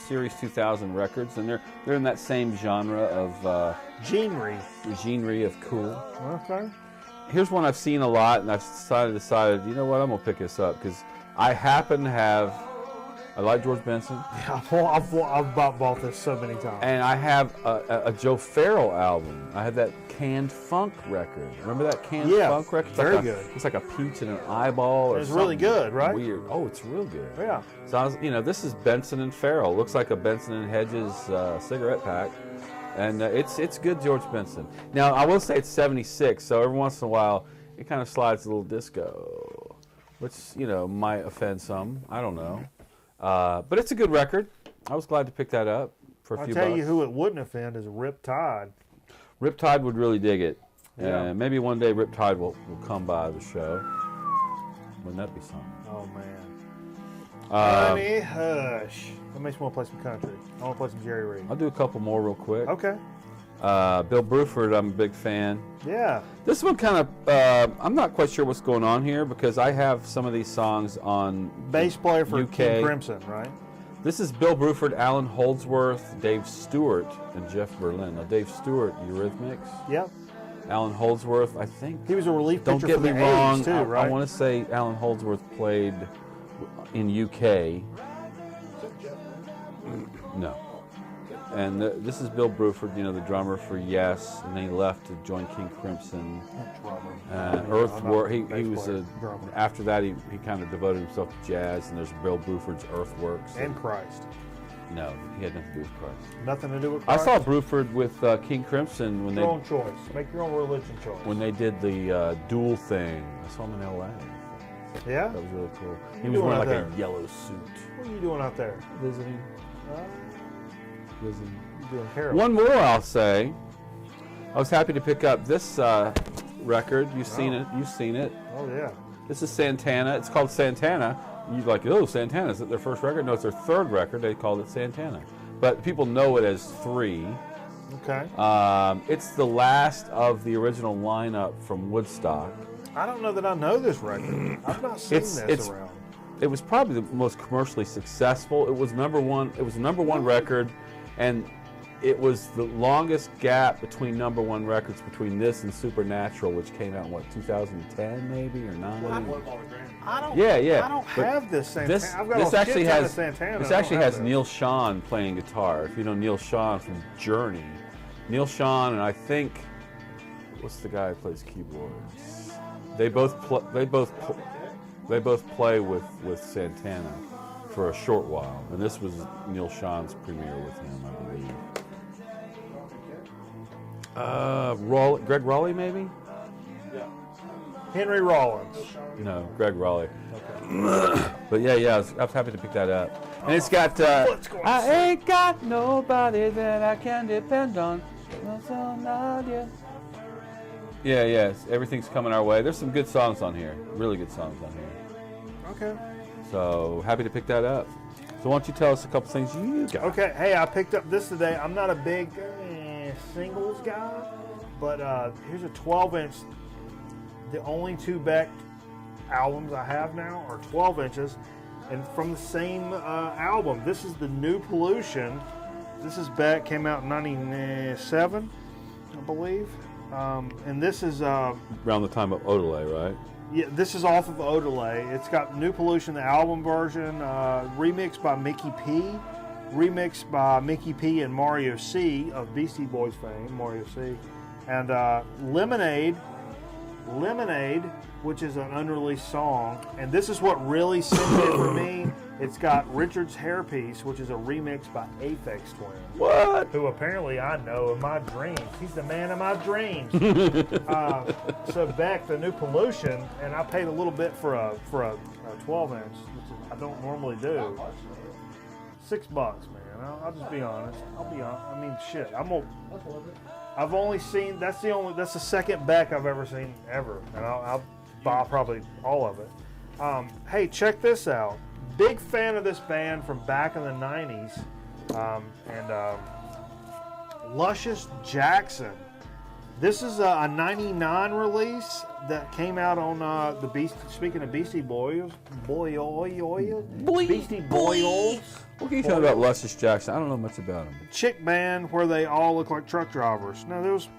Series 2000 records, and they're in that same genre of genre of cool. Okay. Here's one I've seen a lot, and I've decided, you know what, I'm gonna pick this up because I happen to have. I like George Benson, I've bought this so many times. and I have a Joe Farrell album. I have that Canned Funk record. Remember that Canned Yeah, Funk record? It's very like good. It's like a peach and an eyeball. Or It's really something good, right? Weird. Oh, it's real good. Yeah. So this is Benson and Farrell. Looks like a Benson and Hedges cigarette pack, and it's good George Benson. Now I will say it's '76, so every once in a while it kind of slides a little disco, which might offend some. I don't know, but it's a good record. I was glad to pick that up for a I'll few tell bucks. you who it wouldn't offend is Riptide. Riptide would really dig it. Yeah. Maybe one day Riptide will come by the show. Wouldn't that be something? Oh man. Uh, Honey, hush. That makes me want to play some country. I want to play some Jerry Reed. I'll do a couple more real quick. Okay. Bill Bruford, I'm a big fan. Yeah. This one kind of, I'm not quite sure what's going on here because I have some of these songs on Bass player for UK. King Crimson, right? This is Bill Bruford, Alan Holdsworth, Dave Stewart, and Jeff Berlin. Now, Dave Stewart, Eurythmics. Yep. Alan Holdsworth, I think. He was a relief Don't pitcher get for me the wrong. 80s too, I right? want to say Alan Holdsworth played in UK. No. And this is Bill Bruford, the drummer for Yes, and then he left to join King Crimson. Earthwork. He was drummer. after that he kind of devoted himself to jazz, and there's Bill Bruford's Earthworks. And Christ. No, he had nothing to do with Christ. Nothing to do with I Christ? saw Bruford with King Crimson when Your own choice. Make your own religion choice. they did the duel thing. I saw him in L.A. Yeah? That was really cool. He you was doing wearing out like a there? yellow suit. What are you doing out there? Visiting. Visiting. You're doing terrible. One more, I'll say. I was happy to pick up this record. You've seen it. You've seen it. Oh, yeah. This is Santana. It's called Santana. You're like, oh, Santana. Is it their first record? No, it's their third record. They called it Santana. But people know it as 3. Okay. It's the last of the original lineup from Woodstock. I don't know that I know this record. I've not seen this around. It was probably the most commercially successful. It was number one. It was a number one record, and it was the longest gap between number one records between this and Supernatural, which came out in 2010 maybe or 9. I don't. Yeah. I don't But have this Santana. This I've got this a actually shit ton has of Santana. this I don't actually have has this. Neil Schon playing guitar. If you know Neil Schon from Journey, Neil Schon, and I think what's the guy who plays keyboards? They both play with Santana for a short while, and this was Neil Schon's premiere with him, I believe. Greg Raleigh, maybe? Henry Rollins. No, Greg Raleigh. But yeah, I was happy to pick that up. And it's got, I ain't got nobody that I can depend on. Yeah, everything's coming our way. There's some good songs on here, really good songs on here. Okay. So happy to pick that up. So why don't you tell us a couple things you got? Okay. Hey, I picked up this today. I'm not a big singles guy, but here's a 12-inch. The only 2 Beck albums I have now are 12 inches, and from the same album. This is the New Pollution. This is Beck, came out in 97, I believe. And this is Around the time of Odelay, right? Yeah, this is off of Odelay. It's got New Pollution, the album version, remixed by Mickey P, remixed by Mickey P and Mario C of Beastie Boys fame, Mario C, and Lemonade, which is an unreleased song. And this is what really sent it for me. It's got Richard's Hairpiece, which is a remix by Aphex Twin. What? Who apparently I know in my dreams. He's the man of my dreams. So Beck, the New Pollution, and I paid a little bit for a 12-inch, which I don't normally do. $6, man. I'll just be honest. I'll be honest. I mean, shit. I've only seen. That's the second Beck I've ever seen ever, and I'll buy probably all of it. Hey, check this out. Big fan of this band from back in the 90s, and Luscious Jackson. This is a 99 release that came out on the Beastie. Speaking of Beastie Boys, Beastie Boys. What can you tell me about Luscious Jackson? I don't know much about him. Chick band where they all look like truck drivers. Now there was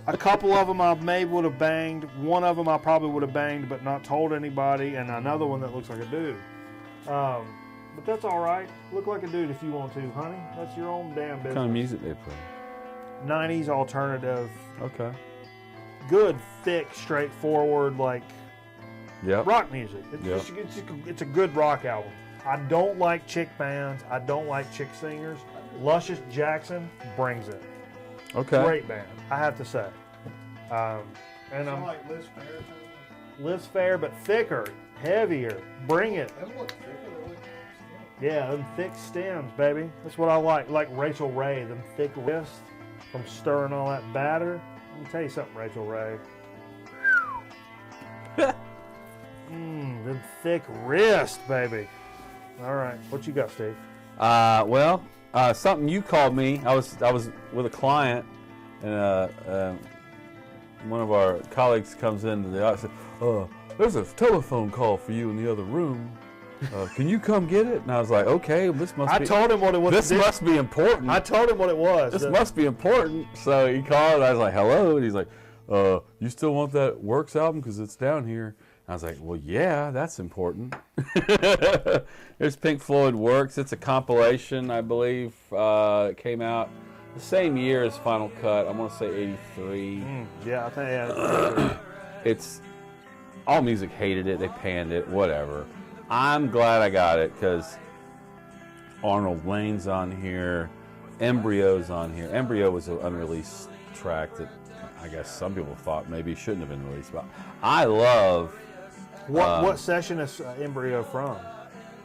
a couple of them I maybe would have banged. One of them I probably would have banged but not told anybody, and another one that looks like a dude. But that's all right. Look like a dude if you want to, honey. That's your own damn business. What kind of music they play? 90s alternative. Okay. Good, thick, straightforward, like rock music. It's a good rock album. I don't like chick bands. I don't like chick singers. Luscious Jackson brings it. Okay. Great band, I have to say. And I'm like Liz Fair. Liz Fair, but thicker, heavier. Bring it. Them look thicker. They look Yeah, them thick stems, baby. That's what I like. Like Rachel Ray, them thick wrists from stirring all that batter. Let me tell you something, Rachel Ray. Them thick wrists, baby. All right, what you got, Steve? Something you called me. I was with a client, and one of our colleagues comes into the office and said, there's a telephone call for you in the other room. Can you come get it? And I was like, okay, I told him what it was. This must be important. I told him what it was. This must be important. So he called, and I was like, hello. And he's like, you still want that Works album? Because it's down here. I was like, well, yeah, that's important. There's Pink Floyd Works. It's a compilation, I believe. It came out the same year as Final Cut. I want to say 83. Yeah, I think It's All Music hated it. They panned it. Whatever. I'm glad I got it because Arnold Lane's on here. Embryo's on here. Embryo was an unreleased track that I guess some people thought maybe shouldn't have been released. But I love. What session is Embryo from?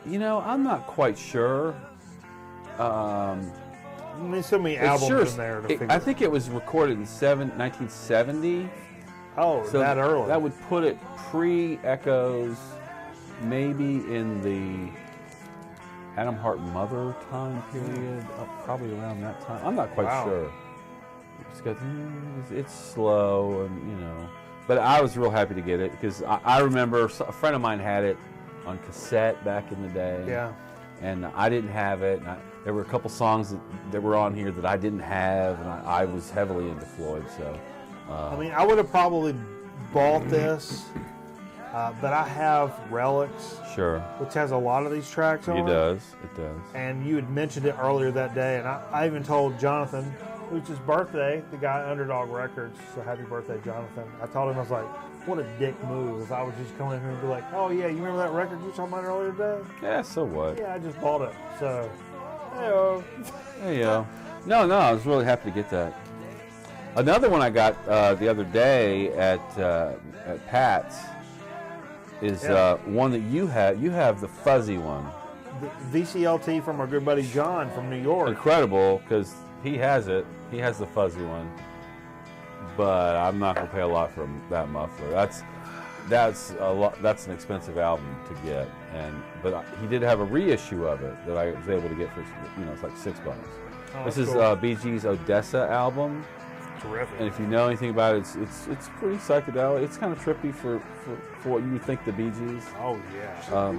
You know, I'm not quite sure. There's so many albums in there to figure. I think it was recorded in 1970. Oh, so that early. That would put it pre-Echoes, maybe in the Adam Hart Mother time period, probably around that time. I'm not quite sure. It's slow, and you know. But I was real happy to get it because I remember a friend of mine had it on cassette back in the day. Yeah. And I didn't have it. And there were a couple songs that were on here that I didn't have, and I was heavily into Floyd. So. I mean, I would have probably bought this, but I have Relics. Sure. Which has a lot of these tracks on it. It does. It does. And you had mentioned it earlier that day, and I even told Jonathan, who's his birthday, the guy at Underdog Records, so happy birthday, Jonathan. I told him, I was like, what a dick move if I would just come in here and be like, oh yeah, you remember that record you were talking about earlier today? Yeah, so what? Yeah, I just bought it. So, hey-o. Hey-o. No, I was really happy to get that. Another one I got the other day at Pat's is one that you have. You have the fuzzy one. The VCLT from our good buddy John from New York. Incredible, because he has it. He has the fuzzy one. But I'm not gonna pay a lot for that muffler. That's a lot. That's an expensive album to get. But he did have a reissue of it that I was able to get for it's like $6. Oh, this is cool. Bee Gees' Odessa album. Terrific. And if you know anything about it, it's pretty psychedelic. It's kind of trippy for what you would think the Bee Gees. Oh yeah.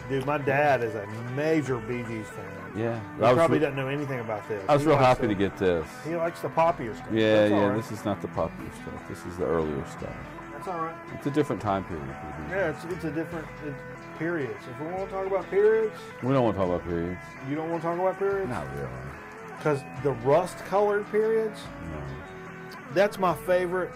Dude, my dad is a major Bee Gees fan. Yeah. He probably doesn't know anything about this. I was real happy to get this. He likes the poppier stuff. Yeah, That's all right. This is not the popular stuff. This is the earlier stuff. That's all right. It's a different time period. Yeah, it's a different periods. If we want to talk about periods, We don't want to talk about periods. you don't want to talk about periods? Not really. Because the rust-colored periods, No. that's my favorite.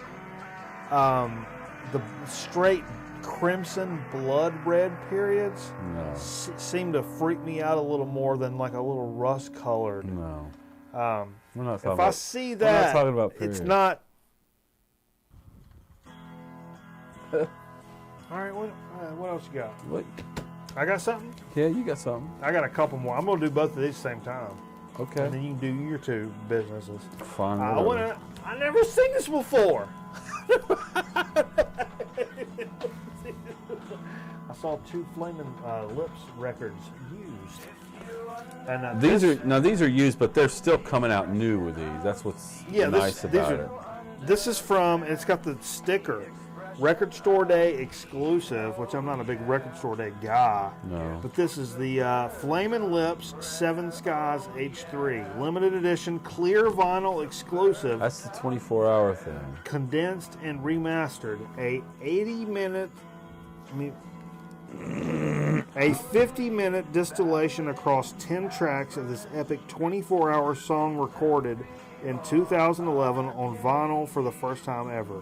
The straight crimson blood red periods No. seem to freak me out a little more than like a little rust-colored. No. We're not talking If I about. see we're not that, talking about it's periods. not. All right, what else you got? What? I got something. Yeah, you got something. I got a couple more. I'm gonna do both of these at the same time, Okay. and then you can do your two businesses. Fine. I whatever. never seen this before. I saw 2 Flaming Lips records used, and These are used, but they're still coming out new with these. That's what's nice about it. This is from. It's got the sticker, Record Store Day exclusive, which I'm not a big Record Store Day guy. No. But this is the Flamin' Lips 7 Skies H3 limited edition clear vinyl exclusive. That's the 24-hour thing. Condensed and remastered, a 50-minute distillation across 10 tracks of this epic 24-hour song recorded in 2011 on vinyl for the first time ever.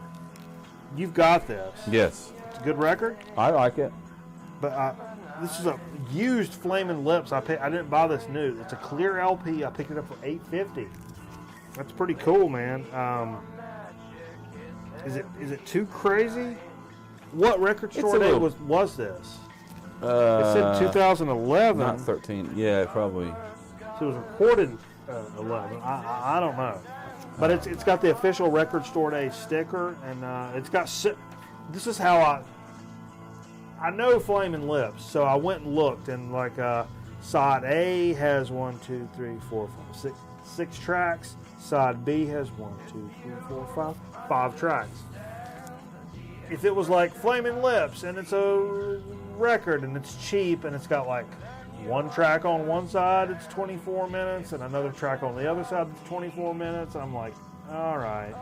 You've got this. Yes. It's a good record, I like it. but this is a used Flamin' Lips. I didn't buy this new. It's a clear LP. I picked it up for $8.50. That's pretty cool, man. Is it too crazy? What Record Store Day was this? It said 2011. Not 13. Yeah, probably. So it was recorded 11. I don't know. But it's got the official Record Store Day sticker, and it's got. This is how I know Flamin' Lips, so I went and looked, and like side A has 1, 2, 3, 4, 5, 6 tracks. Side B has 1, 2, 3, 4, 5 tracks. If it was like Flamin' Lips and it's a record and it's cheap and it's got like 1 track on one side, it's 24 minutes, and another track on the other side, it's 24 minutes, I'm like, all right.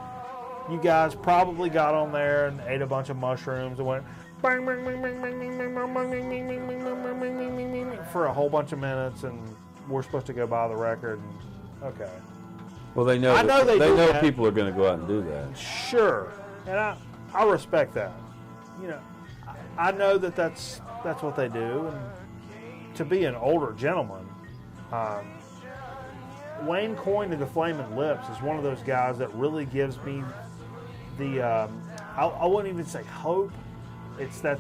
You guys probably got on there and ate a bunch of mushrooms and went bang, bang, bang, bang, bang, bang, bang, bang, bang, bang, bang, bang, bang, bang, bang, bang, for a whole bunch of minutes, and we're supposed to go buy the record. And, okay. Well, they know. I know they do know that. people are going to go out and do that. Sure, and I respect that. You know, I know that's what they do, and to be an older gentleman, Wayne Coyne of the Flamin' Lips is one of those guys that really gives me the I wouldn't even say hope. It's that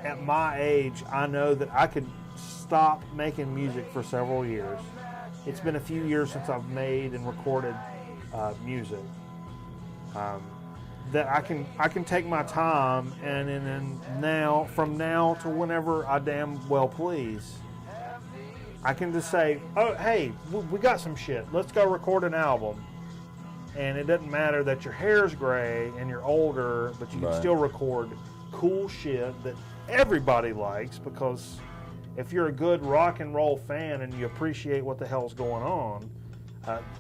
at my age I know that I could stop making music for several years. It's been a few years since I've made and recorded music. That I can take my time and now from now to whenever I damn well please, I can just say, oh hey, we got some shit. Let's go record an album. And it doesn't matter that your hair's gray and you're older, but you can still record cool shit that everybody likes, because if you're a good rock and roll fan and you appreciate what the hell's going on,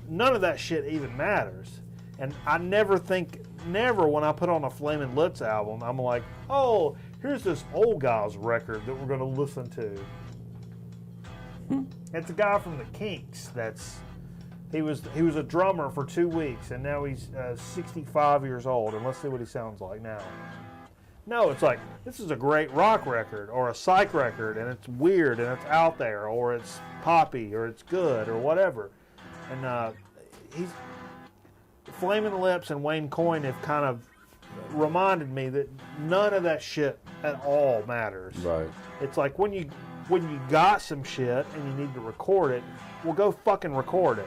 none of that shit even matters. And I never when I put on a Flamin' Lips album, I'm like, oh, here's this old guy's record that we're going to listen to. It's a guy from the Kinks he was a drummer for 2 weeks, and now he's 65 years old, and let's see what he sounds like now. No, it's like, this is a great rock record or a psych record, and it's weird and it's out there, or it's poppy, or it's good, or whatever. And Flamin' Lips and Wayne Coyne have kind of reminded me that none of that shit at all matters. Right. It's like when you got some shit and you need to record it, well, go fucking record it.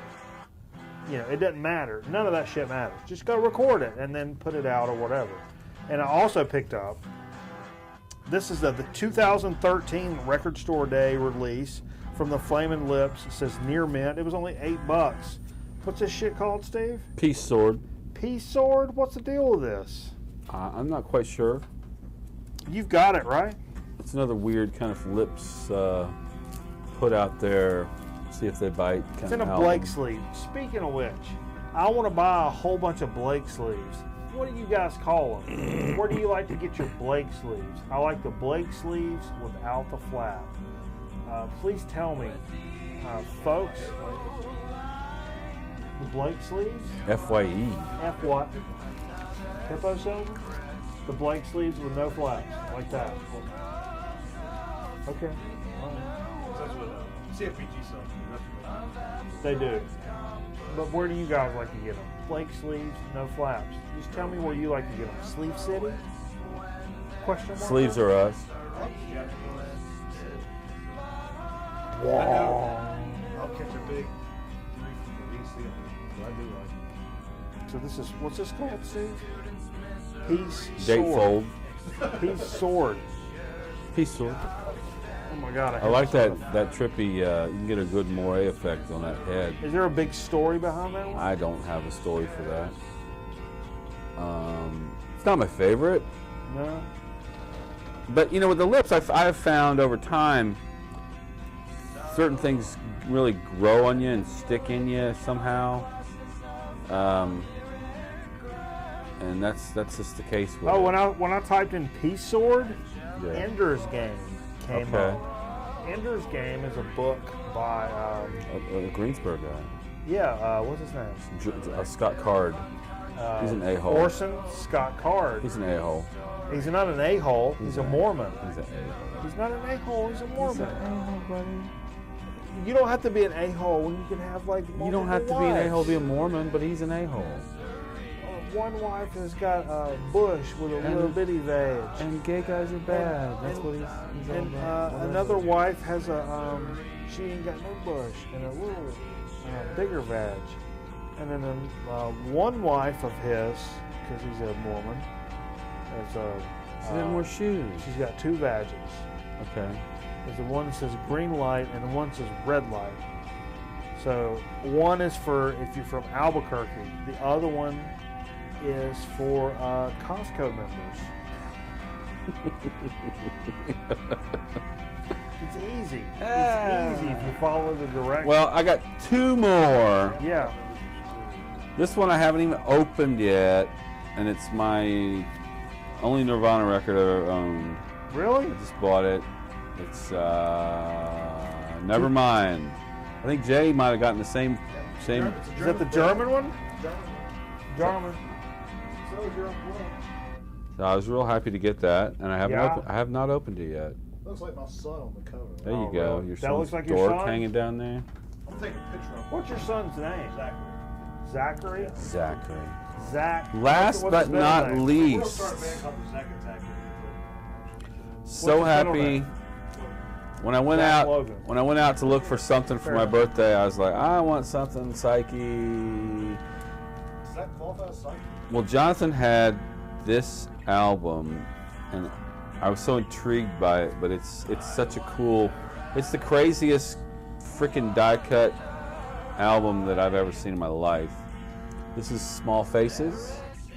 You know, it doesn't matter. None of that shit matters. Just go record it and then put it out or whatever. And I also picked up, this is the 2013 Record Store Day release from the Flamin' Lips. It says near mint. It was only $8. What's this shit called, Steve? Peace Sword. Peace Sword? What's the deal with this? I'm not quite sure. You've got it, right? It's another weird kind of Lips put out there. See if they bite. It's in a Blake sleeve. Speaking of which, I want to buy a whole bunch of Blake sleeves. What do you guys call them? Where do you like to get your Blake sleeves? I like the Blake sleeves without the flap. Please tell me, folks, the Blake sleeves? FYE. F what? Hippo silver? The Blake sleeves with no flaps, like that. Okay. That's what CFPG sells. They do. But where do you guys like to get them? Blake sleeves, no flaps. Just tell me where you like to get them. Sleeve City? Question mark? Sleeves are us. Wow. I'll catch a big 3 from the VC. I do like it. So this is, what's this called, Steve? Peace Date sword. fold. Peace sword. Piece sword. Oh my God. I like that trippy, you can get a good moire effect on that head. Is there a big story behind that one? I don't have a story for that. It's not my favorite. No. But you know, with the lips, I've found over time, certain things really grow on you and stick in you somehow. And that's just the case with Oh, it. when I typed in Peace Sword, Yeah. Ender's Game came Okay. up. Ender's Game is a book by A Greensboro guy. what's his name? Scott Card. He's an a-hole. Orson Scott Card. He's an a-hole. He's not an a-hole. He's a Mormon. He's an a-hole. He's not an a-hole. He's a Mormon. a-hole, buddy. You don't have to be an a-hole when you can have like You don't have to be an wives. a-hole to be a Mormon, but he's an a-hole. One wife has got a bush with a little bitty vag. And gay guys are bad. That's what he's all And about. another wife has a, she ain't got no bush and a little bigger vag. And then one wife of his, because he's a Mormon, has She had more shoes. she's got 2 vages. Okay. There's the one that says green light and the one that says red light. So one is for if you're from Albuquerque. The other one is for Costco members. It's easy. It's easy if you follow the directions. Well, I got 2 more. Yeah. This one I haven't even opened yet, and it's my only Nirvana record I ever owned. Really? I just bought it. It's Nevermind. I think Jay might have gotten the same. Is that the German one? German. So I was real happy to get that, and I haven't. Yeah. I have not opened it yet. Looks like my son on the cover. There you Oh, go. really? Your That son's looks like your dork son? hanging down there. I'm taking a picture of him. What's your son's name? Zachary. Zachary? Zachary. Zach. Last what's but his middle not name? We're gonna least, start a band called the Zack Attack. so What's his middle happy. name? When I went Zach out, Logan. when I went out to look for something for Fair my enough. birthday, I was like, I want something psyche. Does that qualify as psychic? Well, Jonathan had this album, and I was so intrigued by it. But it's such a cool. It's the craziest freaking die cut album that I've ever seen in my life. This is Small Faces.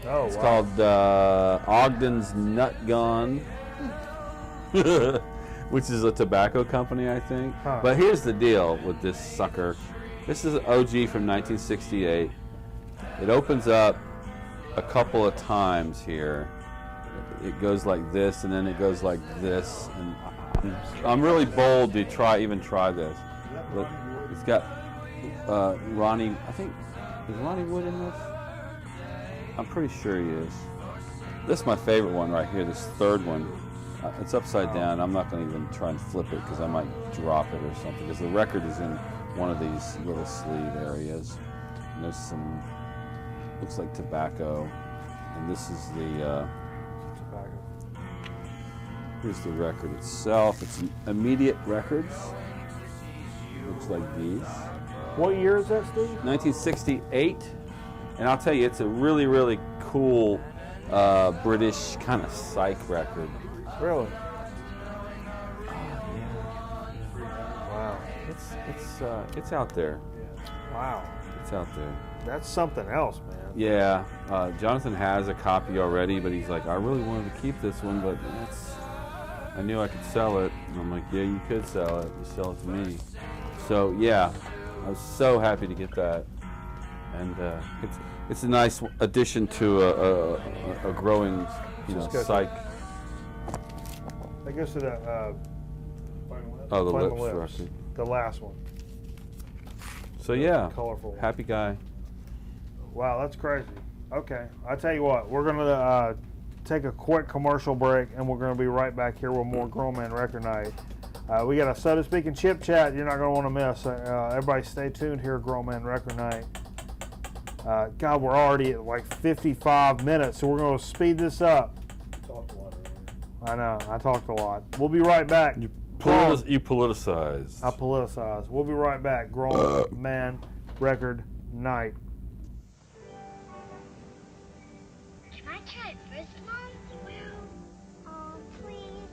Oh, It's wow. called Ogden's Nut Gun, which is a tobacco company, I think. Huh. But here's the deal with this sucker. This is an OG from 1968. It opens up a couple of times here. It goes like this, and then it goes like this. And I'm really bold to even try this. But it's got Ronnie. I think is Ronnie Wood in this? I'm pretty sure he is. This is my favorite one right here. This third one. It's upside down. I'm not going to even try and flip it because I might drop it or something. Because the record is in one of these little sleeve areas. And there's some, looks like tobacco. And this is the, here's the record itself. It's Immediate Records. Looks like these. What year is that, Steve? 1968. And I'll tell you, it's a really, really cool British kind of psych record. Really? Wow. It's out there. Wow. It's out there. That's something else, man. Yeah. Jonathan has a copy already, but he's like, I really wanted to keep this one, but I knew I could sell it. And I'm like, yeah, you could sell it. You sell it to me. So yeah, I was so happy to get that. and it's a nice addition to a growing, psych. That goes to the Oh, the Flame of lips Lips, record. the last one. So yeah, Colorful one. happy guy. Wow, that's crazy. Okay, I tell you what, we're gonna take a quick commercial break, and we're gonna be right back here with more Grown Man Record Night. We got a Soda Speak and Chip Chat you're not gonna want to miss. Everybody, stay tuned here, at Grown Man Record Night. God, we're already at like 55 minutes, so we're gonna speed this up. Talked a lot earlier. I know, I talked a lot. We'll be right back. You politicize. I politicize. We'll be right back. Grown Man Record Night. Can I try it first, Mom? Well, please.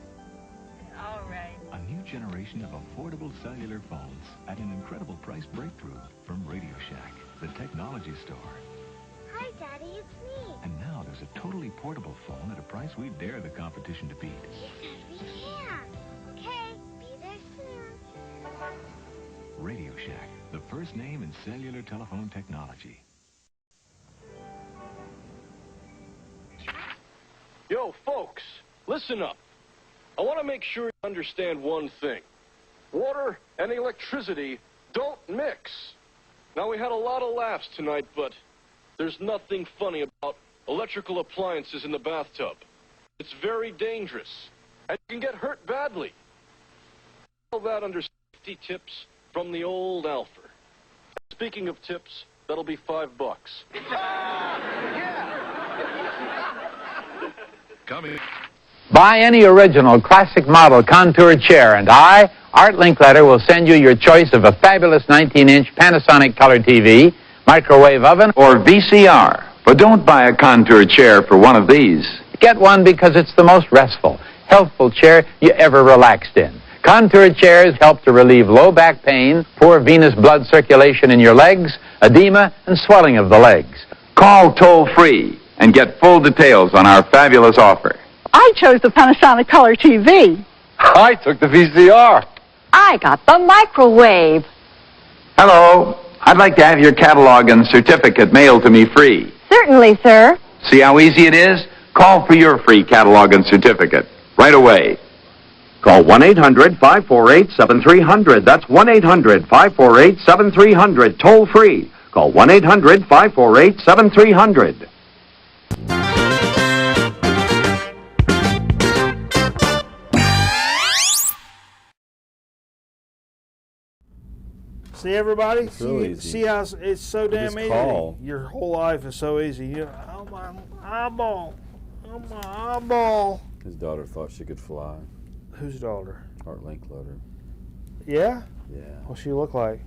All right. A new generation of affordable cellular phones at an incredible price breakthrough from Radio Shack, the technology store. Hi, Daddy, it's me. And now there's a totally portable phone at a price we dare the competition to beat. He says we can. Okay, be there soon. Radio Shack, the first name in cellular telephone technology. Yo, folks, listen up. I want to make sure you understand one thing. Water and electricity don't mix. Now, we had a lot of laughs tonight, but there's nothing funny about electrical appliances in the bathtub. It's very dangerous, and you can get hurt badly. All that under safety tips from the old Alfer. Speaking of tips, that'll be $5. Coming. Buy any original classic model contour chair, and I, Art Linkletter, will send you your choice of a fabulous 19-inch Panasonic color TV, microwave oven, or VCR. But don't buy a contour chair for one of these. Get one because it's the most restful, healthful chair you ever relaxed in. Contour chairs help to relieve low back pain, poor venous blood circulation in your legs, edema, and swelling of the legs. Call toll-free and get full details on our fabulous offer. I chose the Panasonic Color TV. I took the VCR. I got the microwave. Hello. I'd like to have your catalog and certificate mailed to me free. Certainly, sir. See how easy it is? Call for your free catalog and certificate right away. Call 1-800-548-7300. That's 1-800-548-7300. Toll free. Call 1-800-548-7300. See, everybody? It's real easy. See how it's so damn just easy? call. Your whole life is so easy. Oh, my eyeball. Oh, my eyeball. His daughter thought she could fly. Whose daughter? Art Linkletter. Yeah? Yeah. What's she look like?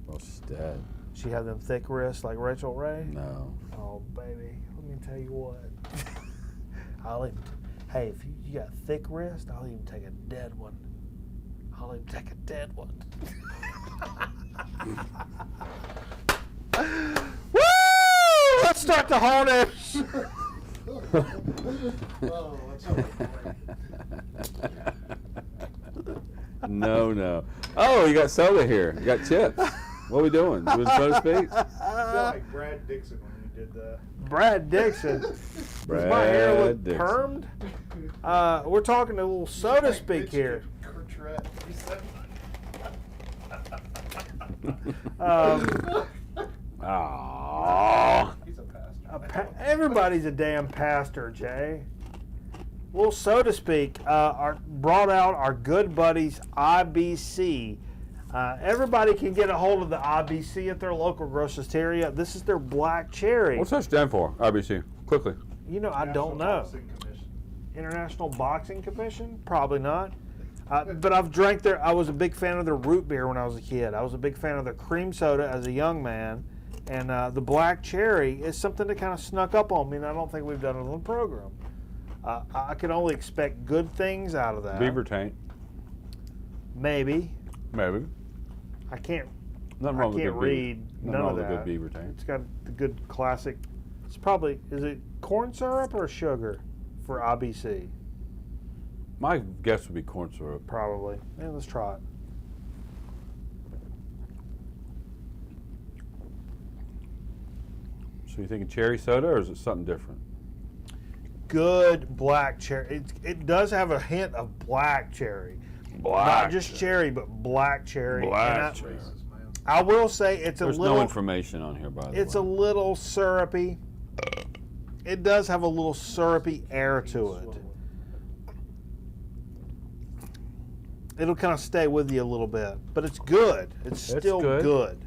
Well, she's dead. She had them thick wrists like Rachel Ray? No. Oh, baby. Let me tell you what. Hey, if you got thick wrist, I'll even take a dead one. I'll even take a dead one. Woo! Let's start the harness. No. Oh, you got soda here. You got chips. What are we doing? Doing so to speak? I feel like Brad Dixon when you did that. Brad Dixon. Does my hair look permed? We're talking a little soda speak here. He's a pastor. Everybody's a damn pastor, Jay. Well, so to speak, brought out our good buddies IBC. Everybody can get a hold of the IBC at their local grocery. This is their black cherry. What's that stand for? IBC. Quickly. You know, I don't know. International Boxing Commission? Probably not. But I've drank their. I was a big fan of their root beer when I was a kid. I was a big fan of their cream soda as a young man. And the black cherry is something that kind of snuck up on me, and I don't think we've done it on the program. I could only expect good things out of that. Beaver tank. Maybe. I can't. Nothing wrong I can't with read Nothing none wrong of with a that. good beaver tank. It's got the good classic. It's probably, is it corn syrup or sugar for IBC? My guess would be corn syrup. Probably. Yeah, let's try it. So you thinking cherry soda, or is it something different? Good black cherry. It does have a hint of black cherry. Not just cherry, but black cherry. Black cherry. I will say it's There's a little. no information on here, by the way. It's a little syrupy. It does have a little syrupy air to it. It'll kind of stay with you a little bit, but it's good. It's still good.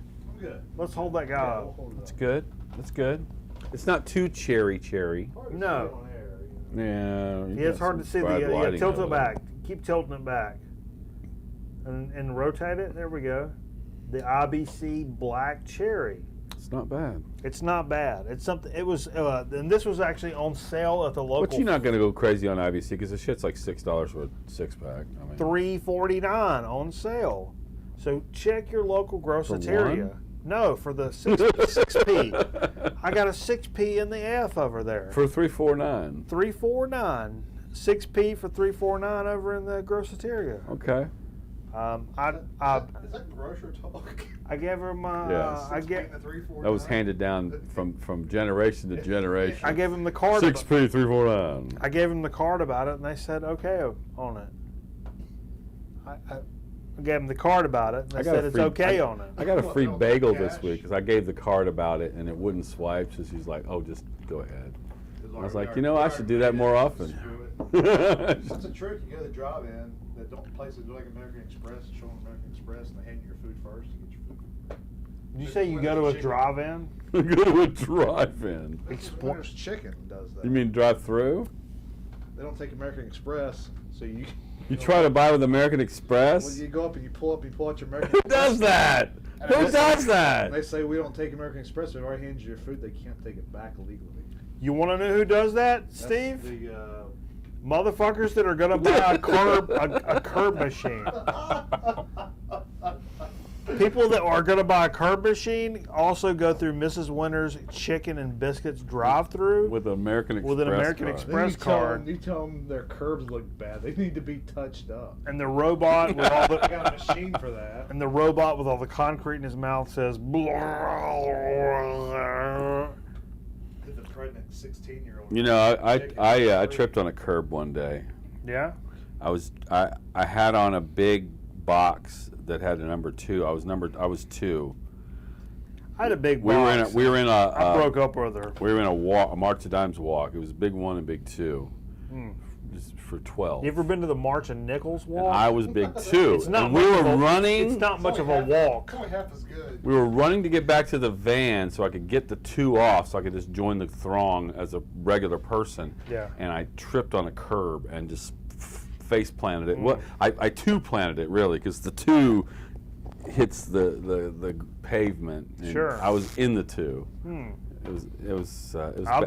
Let's hold that guy up. It's good. It's good. It's not too cherry. No. Yeah. Yeah, it's hard to see. Tilt it back. Keep tilting it back. And rotate it. There we go. The IBC Black Cherry. It's not bad. It's not bad. It's something. It was, and this was actually on sale at the local. But you're not going to go crazy on IBC because the shit's like $6 for a 6-pack. I mean, $3.49 on sale. So check your local grosseteria. No, for the 6p. I got a 6p in the F over there. For $3.49. $3.49. 6p for $3.49 over in the grosseteria. Okay. Is that grocer talk? I gave him Yes. that was handed down from generation to generation. I gave him the card. 6p, $3.49. I gave him the card about it, and they said okay on it. I gave him the card about it, and they said it's okay on it. I got a free bagel this week because I gave the card about it, and it wouldn't swipe, so she's like, oh, just go ahead. I was like, I should do that more often. That's the trick. You go to the drive-in that don't places like American Express, show them American Express, and they hand you your food first to get your food. Did you say you go to a drive-in? Go to a drive-in. Winners Chicken does that. You mean drive-through? They don't take American Express, so you. You try to buy with American Express? Well, you go up and you pull out your American Who Express. does that? Who does that? And they say we don't take American Express. They've already handed you your food. They can't take it back legally. You want to know who does that, Steve? Motherfuckers that are going to buy a curb machine. People that are going to buy a curb machine also go through Mrs. Winter's Chicken and Biscuits drive-through with an American Express card. You tell them their curbs look bad. They need to be touched up. And the robot with all the I got a machine for that. And the robot with all the concrete in his mouth says blah. The pregnant 16-year-old. You know, I tripped on a curb one day. Yeah. I had on a big box that had a number 2. I was 2. I had a big box. We were in a. I broke up with her. We were in a March of Dimes walk. It was big 1 and big 2. Just for 12. You ever been to the March and Nichols walk? And I was big 2. It's not and we were running. It's not much of a walk. It's only half as good. We were running to get back to the van so I could get the 2 off, so I could just join the throng as a regular person. Yeah. And I tripped on a curb and just face planted it. What I 2 planted it really because the 2 hits the pavement. And sure. I was in the 2. It was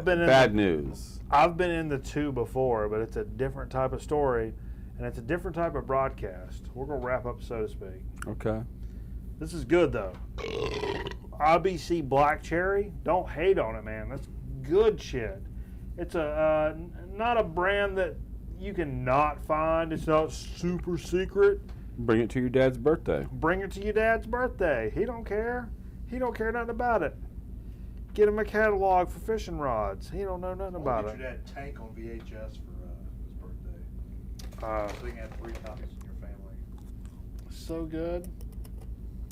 bad news. I've been in the 2 before, but it's a different type of story, and it's a different type of broadcast. We're gonna wrap up, so to speak. Okay. This is good though. IBC Black Cherry. Don't hate on it, man. That's good shit. It's a not a brand that you can not find. It's not super secret. Bring it to your dad's birthday. Bring it to your dad's birthday. He don't care. He don't care nothing about it. Get him a catalog for fishing rods. He don't know nothing about it. Get your dad Tank on VHS for his birthday. So you can have 3 copies in your family. So good.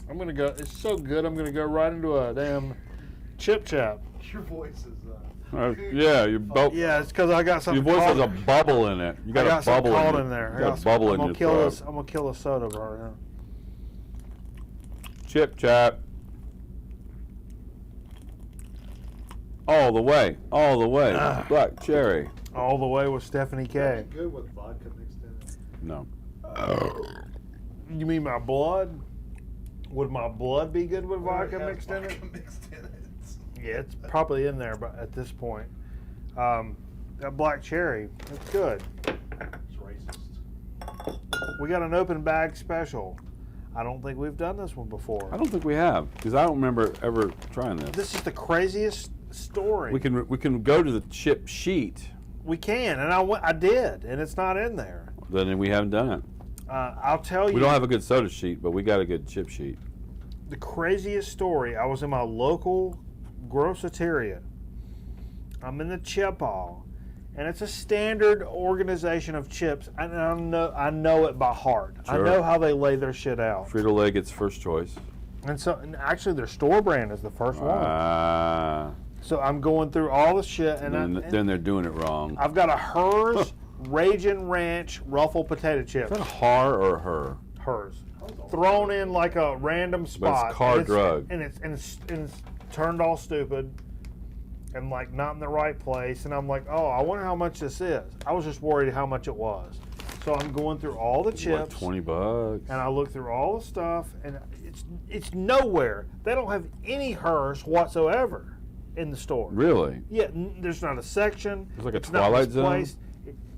I'm gonna go. It's so good. I'm gonna go right into a damn chip chap. Your voice is. Yeah, yeah, it's because I got something. Your voice has a bubble in it. You got a bubble in there. You got a bubble in your throat. I'm gonna kill a soda right now. Chip chap. All the way. Black cherry. All the way with Stephanie K. Good with vodka mixed in it. No. You mean my blood? Would my blood be good with vodka mixed in it? Yeah, it's probably in there, but at this point, that black cherry, it's good. It's racist. We got an open bag special. I don't think we've done this one before. I don't think we have because I don't remember ever trying this. This is the craziest story. We can go to the chip sheet. We can, and I did, and it's not in there. Then we haven't done it. I'll tell you. We don't have a good soda sheet, but we got a good chip sheet. The craziest story. I was in my local grosseteria, I'm in the chip aisle, and it's a standard organization of chips, and I know it by heart. Sure. I know how they lay their shit out. Frito-Lay gets first choice. And actually, their store brand is the first one. Ah. So I'm going through all the shit, and then they're doing it wrong. I've got a Hers Ragin' Ranch Ruffled Potato Chips. Is that a har or a her? Hers. Thrown in like a random spot. But it's car drug. And it's turned all stupid and like not in the right place. And I'm like, oh, I wonder how much this is. I was just worried how much it was. So I'm going through all the chips. Like $20. And I look through all the stuff, and it's nowhere. They don't have any Hers whatsoever in the store. Really? Yeah, there's not a section. It's like a not Twilight Zone?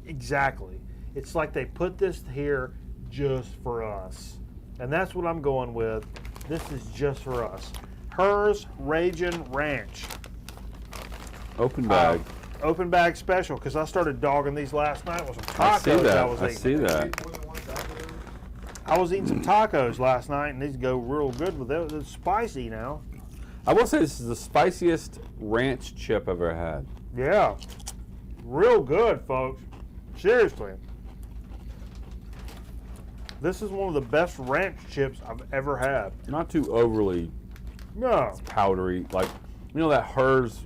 Exactly. It's like they put this here just for us. And that's what I'm going with. This is just for us. Hers Ragin' Ranch. Open bag. Open bag special, because I started dogging these last night with some tacos I see that. I was I eating. see that. I was eating some tacos last night, and these go real good with it. It's spicy now. I will say this is the spiciest ranch chip I've ever had. Yeah. Real good, folks. Seriously. This is one of the best ranch chips I've ever had. Not too overly powdery. Like, you know that Hers,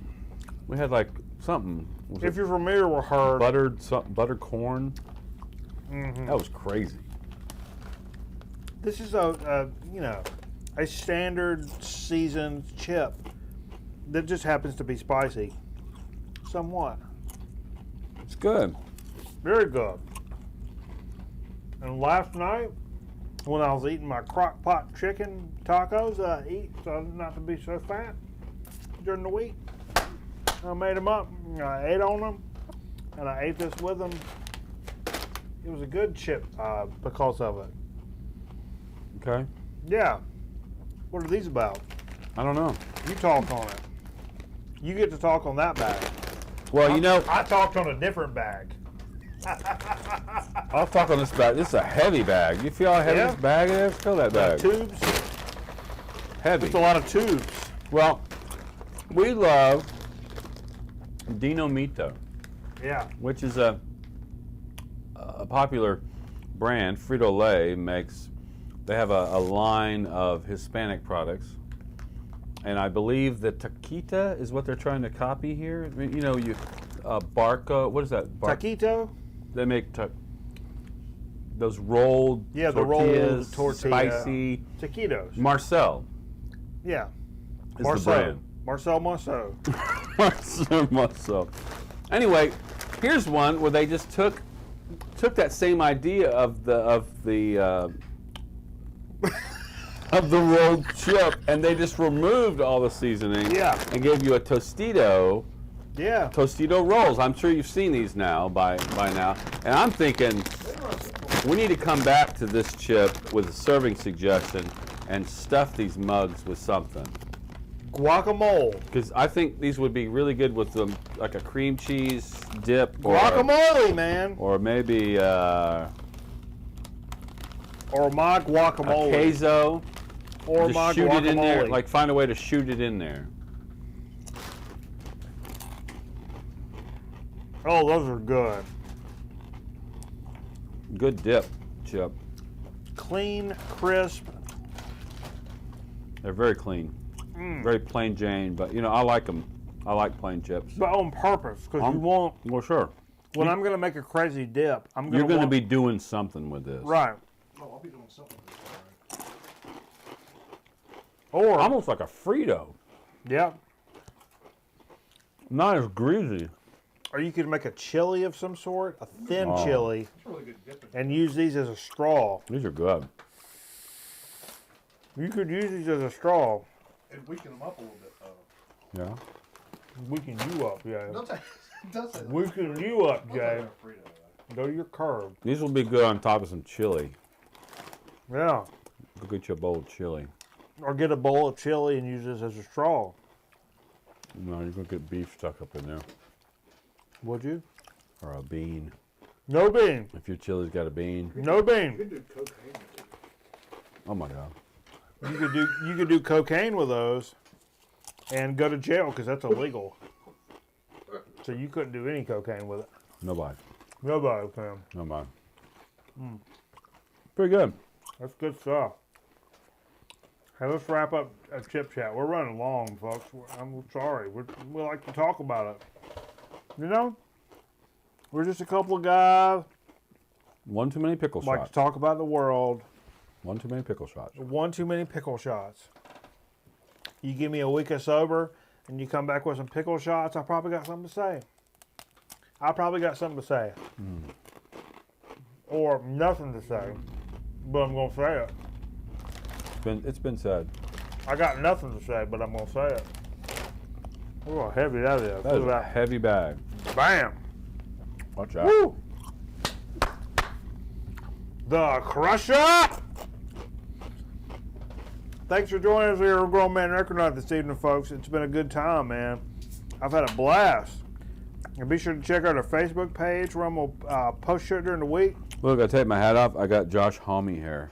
we had like something. If you're familiar with Hers. Buttered corn. Mm-hmm. That was crazy. This is a standard seasoned chip that just happens to be spicy. Somewhat. It's good. Very good. And last night, when I was eating my crock pot chicken tacos I eat so not to be so fat during the week, I made them up, I ate on them, and I ate this with them. It was a good chip because of it. Okay. Yeah. What are these about? I don't know. You talk on it. You get to talk on that bag. Well, I talked on a different bag. I'll talk on this bag. This is a heavy bag. You feel how heavy this bag is? Feel that bag. Tubes. Heavy. It's a lot of tubes. Well, we love Dinomito. Yeah. Which is a popular brand. Frito-Lay makes. They have a line of Hispanic products. And I believe that taquita is what they're trying to copy here. I mean, Barca, what is that? Taquito? They make those rolled tortillas, the rolled tortilla. Spicy. Taquitos. Marcel. Yeah. Is the brand. Marcel Marceau. Marcel. Anyway, here's one where they just took that same idea of the rolled chip, and they just removed all the seasoning. Yeah. And gave you a Tostito. Yeah. Tostito rolls. I'm sure you've seen these now by now. And I'm thinking we need to come back to this chip with a serving suggestion and stuff these mugs with something. Guacamole. Because I think these would be really good with like a cream cheese dip. Guacamole, man. Or maybe or my guacamole. A queso. Or just my shoot guacamole. it in there. Like find a way to shoot it in there. Oh, those are good. Good dip, chip. Clean, crisp. They're very clean. Very plain Jane, but I like them. I like plain chips. But on purpose, because you want. Well, sure. When I'm going to make a crazy dip, You're going to be doing something with this. Right. Oh, I'll be doing something with this. Or almost like a Frito. Yeah. Not as greasy. Or you could make a chili of some sort, a thin Oh. chili, Really good dipping. and use these as a straw. These are good. You could use these as a straw. And weaken them up a little bit, though. Yeah. Weaken you up, Jay. Don't say that. Weaken you up, Don't Jay. say that Frito, Go to your curve. These will be good on top of some chili. Yeah. Go get you a bowl of chili. Or get a bowl of chili and use this as a straw. No, you're going to get beef stuck up in there. Would you? Or a bean. No bean. If your chili's got a bean. No You bean. can do cocaine with it. Oh my God. You could do cocaine with those and go to jail because that's illegal. So you couldn't do any cocaine with it. Nobody. Nobody can. Nobody. Pretty good. That's good stuff. Hey, let's wrap up a chip chat. We're running long, folks. I'm sorry. We like to talk about it. You know, we're just a couple of guys. One too many pickle Like shots. to talk about the world. One too many pickle shots. One too many pickle shots. You give me a week of sober, and you come back with some pickle shots, I probably got something to say. Or nothing to say, but I'm going to say it. It's been said. I got nothing to say, but I'm going to say it. Look how heavy that is. That is a heavy bag. Bam! Watch out. Woo! The Crusher! Thanks for joining us here on Grown Man Record Night this evening, folks. It's been a good time, man. I've had a blast. And be sure to check out our Facebook page where I'm going to post shit during the week. Look, I take my hat off. I got Josh Homme hair.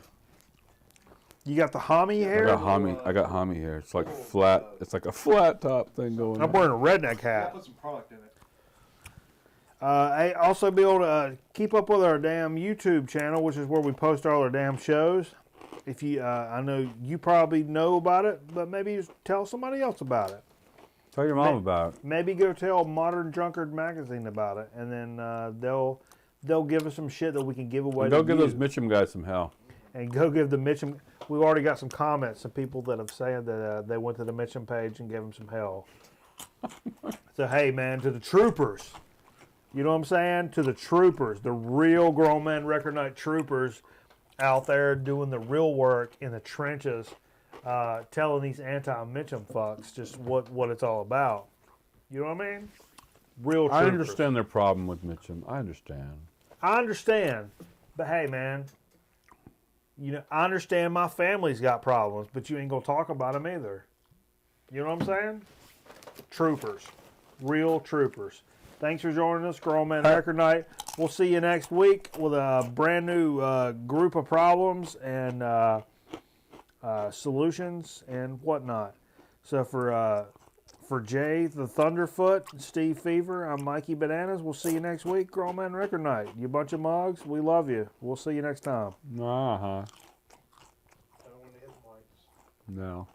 You got the Homme hair? I got Homme hair. It's like flat. It's like a flat top thing going I'm on. wearing a redneck hat. Put some product in it. Hey, also be able to keep up with our damn YouTube channel, which is where we post all our damn shows. If you, I know you probably know about it, but maybe you tell somebody else about it. Tell your mom about it. Maybe go tell Modern Drunkard magazine about it, and then they'll give us some shit that we can give away. Go give those Mitchum guys some hell. And go give the Mitchum. We've already got some comments, some people that have said that they went to the Mitchum page and gave them some hell. So hey, man, to the troopers, you know what I'm saying? To the troopers, the real Grown Man Record Night troopers out there doing the real work in the trenches, telling these anti-Mitchum fucks just what it's all about. You know what I mean? Real troopers. I understand their problem with Mitchum. I understand. But hey, man, you know, I understand my family's got problems, but you ain't gonna talk about them either. You know what I'm saying? Troopers. Real troopers. Thanks for joining us, Grown Man Record Night. We'll see you next week with a brand new group of problems and solutions and whatnot. So for Jay the Thunderfoot, Steve Fever, I'm Mikey Bananas. We'll see you next week, Grown Man Record Night. You bunch of mugs, we love you. We'll see you next time. Uh-huh. No.